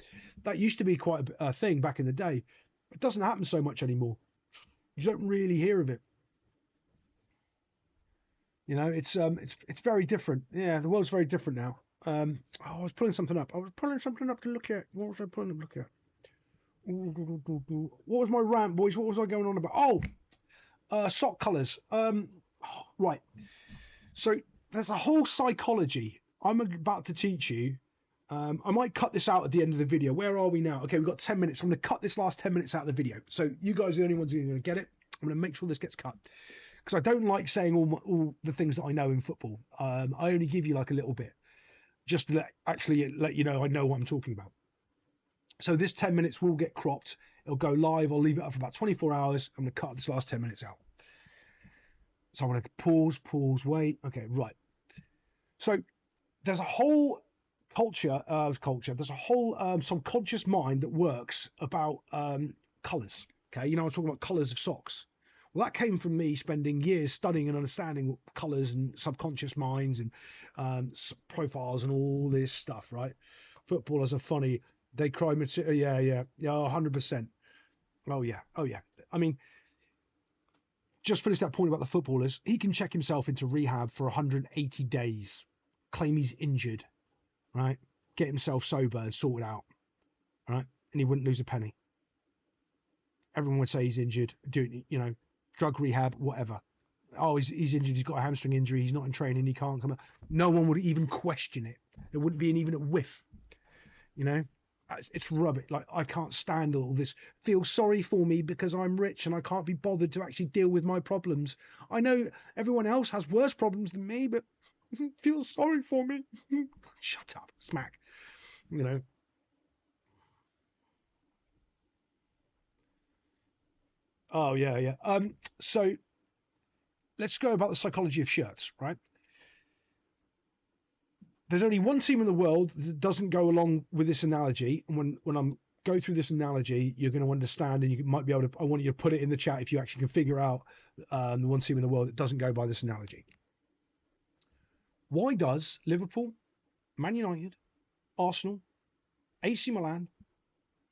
That used to be quite a thing back in the day. It doesn't happen so much anymore. You don't really hear of it. It's very different. Yeah, the world's very different now. I was pulling something up. To look at. What was I pulling up to look at? What was my rant, boys? What was I going on about? Oh, sock colours. Right. So there's a whole psychology I'm about to teach you. I might cut this out at the end of the video. Where are we now? Okay, we've got 10 minutes. I'm going to cut this last 10 minutes out of the video. So you guys are the only ones who are going to get it. I'm going to make sure this gets cut, because I don't like saying all the things that I know in football. I only give you like a little bit, just to let you know I know what I'm talking about. So this 10 minutes will get cropped. It'll go live. I'll leave it up for about 24 hours. I'm going to cut this last 10 minutes out. So I'm going to pause, wait. Okay, right. So there's a whole culture. There's a whole subconscious mind that works about colours. Okay, you know, I'm talking about colours of socks. Well, that came from me spending years studying and understanding colours and subconscious minds and profiles and all this stuff, right? Footballers are funny. They cry material. Yeah, 100%. Oh, yeah. I mean, just finish that point about the footballers. He can check himself into rehab for 180 days, claim he's injured, right? Get himself sober and sort it out, right? And he wouldn't lose a penny. Everyone would say he's injured, drug rehab, whatever. Oh, he's injured. He's got a hamstring injury. He's not in training. He can't come out. No one would even question it. There wouldn't be even a whiff, It's rubbish. Like, I can't stand all this. Feel sorry for me because I'm rich and I can't be bothered to actually deal with my problems. I know everyone else has worse problems than me, but feel sorry for me. Shut up, smack. Oh yeah. So let's go about the psychology of shirts, right? There's only one team in the world that doesn't go along with this analogy. And when I'm go through this analogy, you're going to understand, and you might be able to. I want you to put it in the chat if you actually can figure out the one team in the world that doesn't go by this analogy. Why does Liverpool, Man United, Arsenal, AC Milan,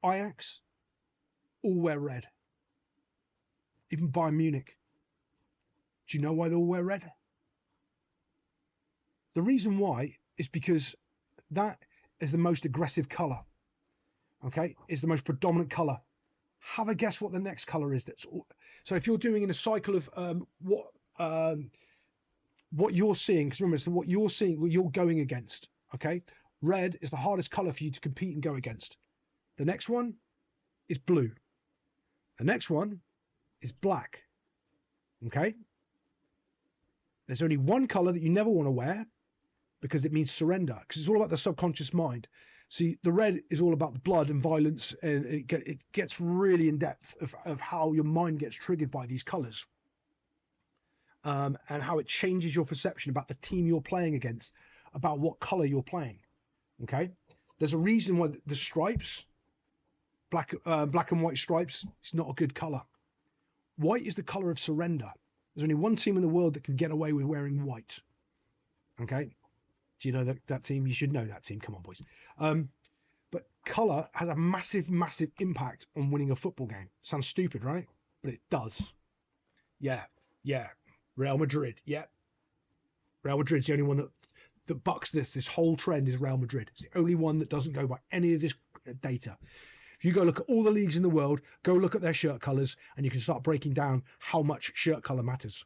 Ajax all wear red? Even Bayern Munich. Do you know why they all wear red? The reason why is because that is the most aggressive colour. Okay, it's the most predominant colour. Have a guess what the next colour is. So if you're doing in a cycle of what you're seeing, because remember, it's what you're seeing, what you're going against. Okay, red is the hardest colour for you to compete and go against. The next one is blue. The next one is black. Okay, there's only one colour that you never want to wear, because it means surrender, because it's all about the subconscious mind. See, the red is all about the blood and violence, and it gets really in depth of how your mind gets triggered by these colours, and how it changes your perception about the team you're playing against, about what colour you're playing. Okay, there's a reason why the stripes, black and white stripes, it's not a good colour. White is the colour of surrender. There's only one team in the world that can get away with wearing white. Okay. Do you know that team? You should know that team. Come on, boys. But colour has a massive, massive impact on winning a football game. Sounds stupid, right? But it does. Yeah. Real Madrid. Yeah. Real Madrid's the only one that bucks this whole trend is Real Madrid. It's the only one that doesn't go by any of this data. If you go look at all the leagues in the world, go look at their shirt colours, and you can start breaking down how much shirt colour matters.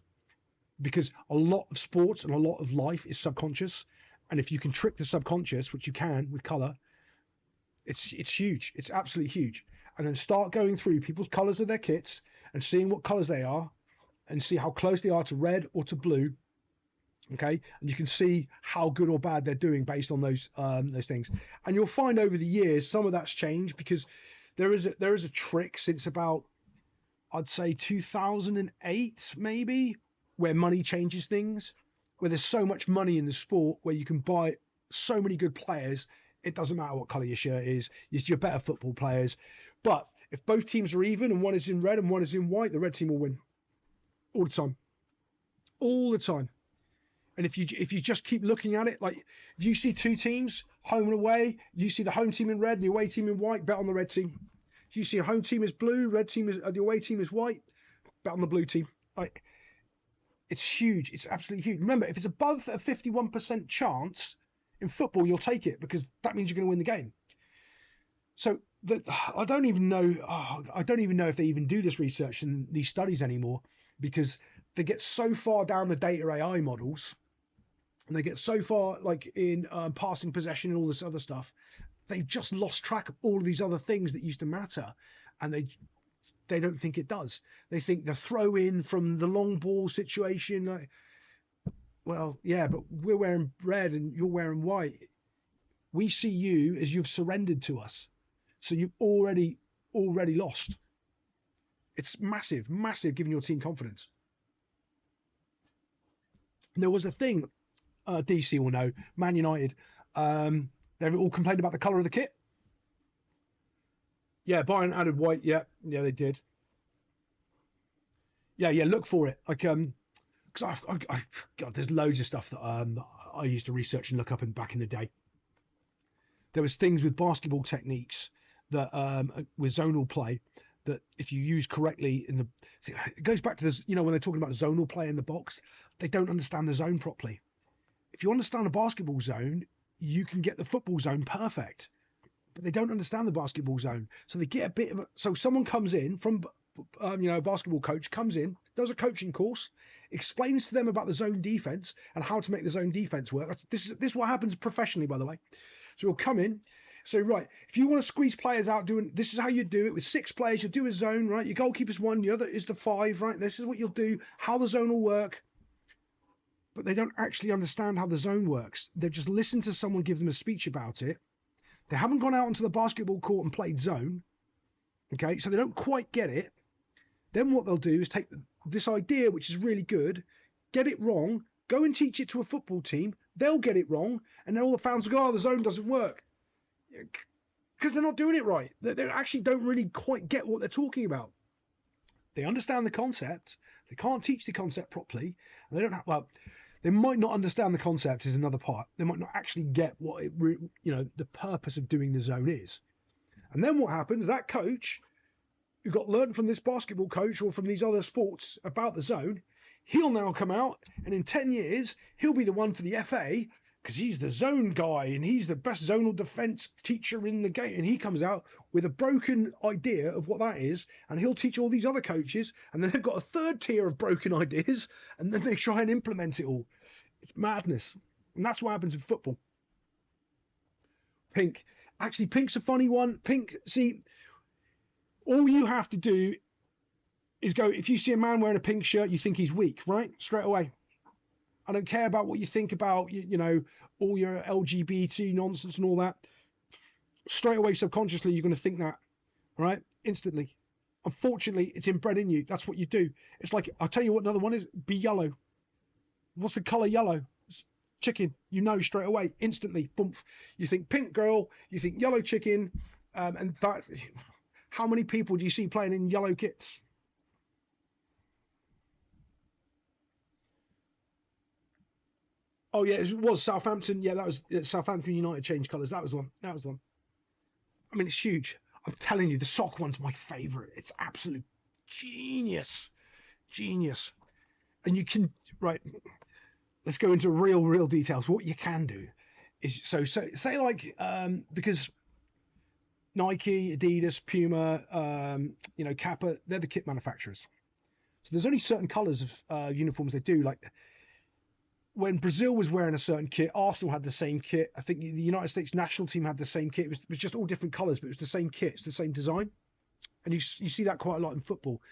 Because a lot of sports and a lot of life is subconscious. And if you can trick the subconscious, which you can with colour, it's huge. It's absolutely huge. And then start going through people's colours of their kits and seeing what colours they are, and see how close they are to red or to blue. Okay, and you can see how good or bad they're doing based on those things. And you'll find over the years some of that's changed, because there is a trick since about, I'd say 2008 maybe, where money changes things, where there's so much money in the sport where you can buy so many good players. It doesn't matter what colour your shirt is. You're better football players. But if both teams are even and one is in red and one is in white, the red team will win all the time. All the time. And if you just keep looking at it, like if you see two teams, home and away, you see the home team in red and the away team in white, bet on the red team. If you see a home team is blue, the away team is white, bet on the blue team. Like, it's huge. It's absolutely huge. Remember, if it's above a 51% chance in football, you'll take it, because that means you're going to win the game. So that I don't even know. I don't even know if they even do this research and these studies anymore, because they get so far down the data AI models, and they get so far like in passing possession and all this other stuff. They've just lost track of all of these other things that used to matter, and they don't think it does. They think the throw in from the long ball situation. Like, well, yeah, but we're wearing red and you're wearing white. We see you as you've surrendered to us, so you've already lost. It's massive, massive, giving your team confidence. There was a thing, DC will know, Man United. They've all complained about the colour of the kit. Yeah, Bayern added white. Yeah, they did. Yeah, look for it. Like, because God, there's loads of stuff that I used to research and look up back in the day. There was things with basketball techniques that with zonal play, that if you use correctly it goes back to this, when they're talking about zonal play in the box, they don't understand the zone properly. If you understand the basketball zone, you can get the football zone perfect, but they don't understand the basketball zone. So they get a bit of so someone comes in from, a basketball coach comes in, does a coaching course, explains to them about the zone defense and how to make the zone defense work. This is what happens professionally, by the way. So we'll come in. So, right, if you want to squeeze players out, this is how you do it. With 6 players, you'll do a zone, right? Your goalkeeper's 1, the other is the 5, right? This is what you'll do, how the zone will work. But they don't actually understand how the zone works. They've just listened to someone give them a speech about it. They haven't gone out onto the basketball court and played zone. Okay, so they don't quite get it. Then what they'll do is take this idea, which is really good, get it wrong, go and teach it to a football team. They'll get it wrong, and then all the fans will go, oh, the zone doesn't work. Because they're not doing it right. They actually don't really quite get what they're talking about. They understand the concept. They can't teach the concept properly. And they don't have, they might not understand the concept is another part. They might not actually get what the purpose of doing the zone is. And then what happens, that coach who got learned from this basketball coach or from these other sports about the zone, he'll now come out, and in 10 years, he'll be the one for the FA, because he's the zone guy and he's the best zonal defense teacher in the game. And he comes out with a broken idea of what that is, and he'll teach all these other coaches, and then they've got a third tier of broken ideas, and then they try and implement it all. It's madness. And that's what happens in football. Pink. Actually, pink's a funny one. Pink, see, all you have to do is go, if you see a man wearing a pink shirt, you think he's weak, right? Straight away. I don't care about what you think about, all your LGBT nonsense and all that. Straight away, subconsciously, you're going to think that, all right? Instantly. Unfortunately, it's inbred in you. That's what you do. It's like, I'll tell you what another one is. Be yellow. What's the colour yellow? It's chicken. You know straight away, instantly. Boom. You think pink girl, you think yellow chicken. And that, how many people do you see playing in yellow kits? Oh yeah, it was Southampton. Yeah, that was Southampton United changed colours. That was one. I mean, it's huge. I'm telling you, the sock one's my favourite. It's absolute genius. And you can, right, let's go into real details. What you can do is, so say like, because Nike, Adidas, Puma, Kappa, they're the kit manufacturers. So there's only certain colours of uniforms they do. Like, when Brazil was wearing a certain kit, Arsenal had the same kit. I think the United States national team had the same kit. It was just all different colours, but it was the same kit. It's the same design. And you see that quite a lot in football.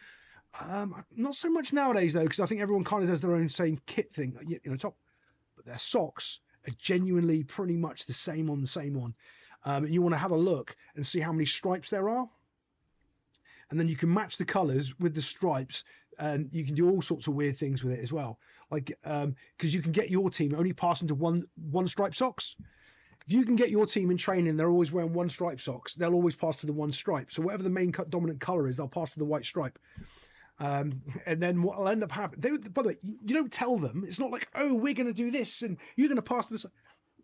Not so much nowadays, though, because I think everyone kind of does their own same kit thing, top. But their socks are genuinely pretty much the same on the same one. And you want to have a look and see how many stripes there are. And then you can match the colours with the stripes, and you can do all sorts of weird things with it as well. Like, because you can get your team only passing to one stripe socks. If you can get your team in training, they're always wearing one stripe socks, they'll always pass to the one stripe. So whatever the main dominant colour is, they'll pass to the white stripe. And then what will end up happening, by the way, you don't tell them. It's not like, oh, we're going to do this and you're going to pass this.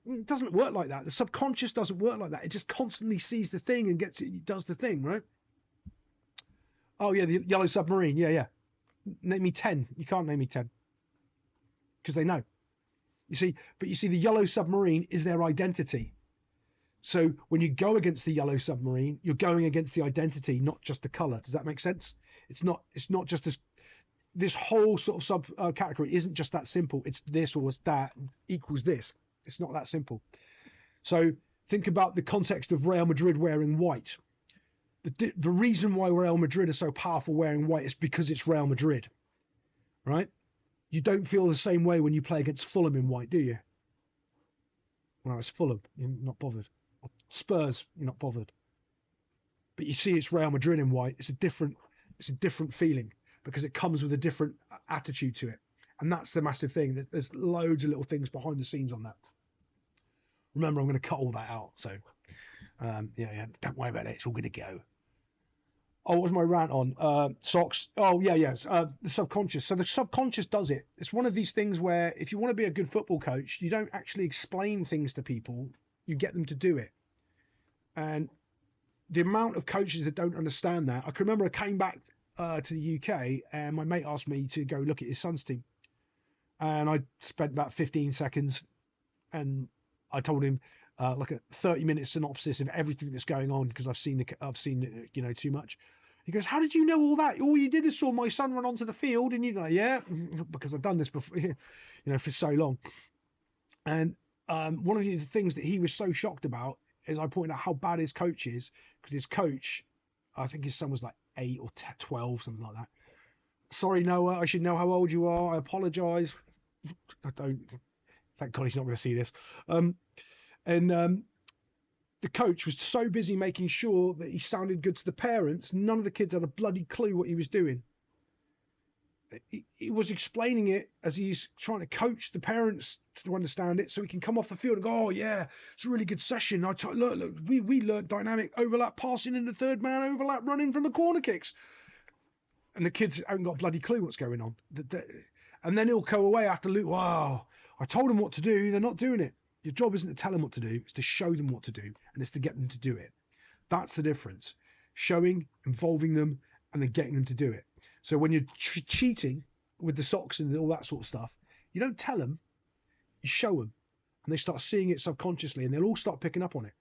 It doesn't work like that. The subconscious doesn't work like that. It just constantly sees the thing and does the thing, right? Oh yeah, the yellow submarine. Yeah. Name me 10. You can't name me 10 because they know. You see, the yellow submarine is their identity. So when you go against the yellow submarine, you're going against the identity, not just the color. Does that make sense? It's not just this whole sort of sub category isn't just that simple. It's this or it's that equals this. It's not that simple. So think about the context of Real Madrid wearing white. The reason why Real Madrid are so powerful wearing white is because it's Real Madrid, right? You don't feel the same way when you play against Fulham in white, do you? Well, it's Fulham, you're not bothered. Or Spurs, you're not bothered. But you see, it's Real Madrid in white. It's a different feeling because it comes with a different attitude to it, and that's the massive thing. There's loads of little things behind the scenes on that. Remember, I'm going to cut all that out, so yeah, don't worry about it. It's all going to go. Oh, what was my rant on? Socks. Oh, yes. The subconscious. So the subconscious does it. It's one of these things where if you want to be a good football coach, you don't actually explain things to people. You get them to do it. And the amount of coaches that don't understand that. I can remember I came back to the UK and my mate asked me to go look at his son's team. And I spent about 15 seconds and I told him like a 30-minute synopsis of everything that's going on because I've seen too much. He goes, "How did you know all that? All you did is saw my son run onto the field," and yeah, because I've done this before, for so long. And one of the things that he was so shocked about is I pointed out how bad his coach is because his coach, I think his son was like 8 or 12, something like that. Sorry, Noah, I should know how old you are. I apologise. I don't. Thank God he's not going to see this. The coach was so busy making sure that he sounded good to the parents, none of the kids had a bloody clue what he was doing. He was explaining it as he's trying to coach the parents to understand it so he can come off the field and go, "Oh, yeah, it's a really good session. Look, we learned dynamic overlap passing in the third man overlap running from the corner kicks." And the kids haven't got a bloody clue what's going on. And then he'll go away after, "Wow, I told them what to do. They're not doing it." Your job isn't to tell them what to do, it's to show them what to do, and it's to get them to do it. That's the difference. Showing, involving them, and then getting them to do it. So when you're cheating with the socks and all that sort of stuff, you don't tell them, you show them, and they start seeing it subconsciously, and they'll all start picking up on it.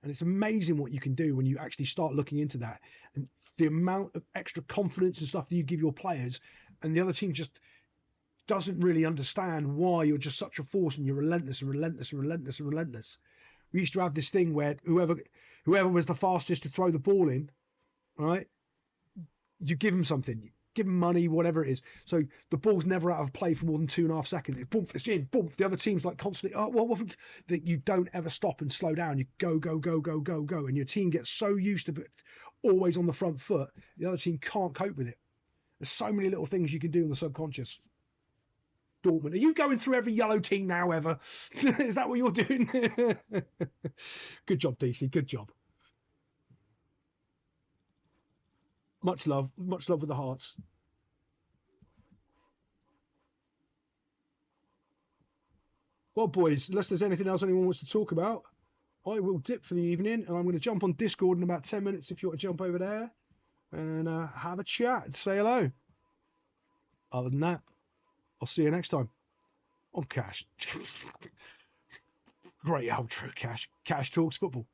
And it's amazing what you can do when you actually start looking into that, and the amount of extra confidence and stuff that you give your players, and the other team just doesn't really understand why you're just such a force and you're relentless and relentless and relentless and relentless. We used to have this thing where whoever was the fastest to throw the ball in, right? You give them something, you give them money, whatever it is. So the ball's never out of play for more than 2.5 seconds. Boom, it's in, boom. The other team's like constantly, that you don't ever stop and slow down. You go, go, go, go, go, go. And your team gets so used to it, always on the front foot, the other team can't cope with it. There's so many little things you can do in the subconscious. Dortmund, are you going through every yellow team now ever? Is that what you're doing? Good job, DC. Good job. Much love with the hearts. Well, boys, unless there's anything else anyone wants to talk about, I will dip for the evening, and I'm going to jump on Discord in about 10 minutes if you want to jump over there and have a chat and say hello. Other than that, I'll see you next time on Cash. Great outro, Cash. Cash talks football.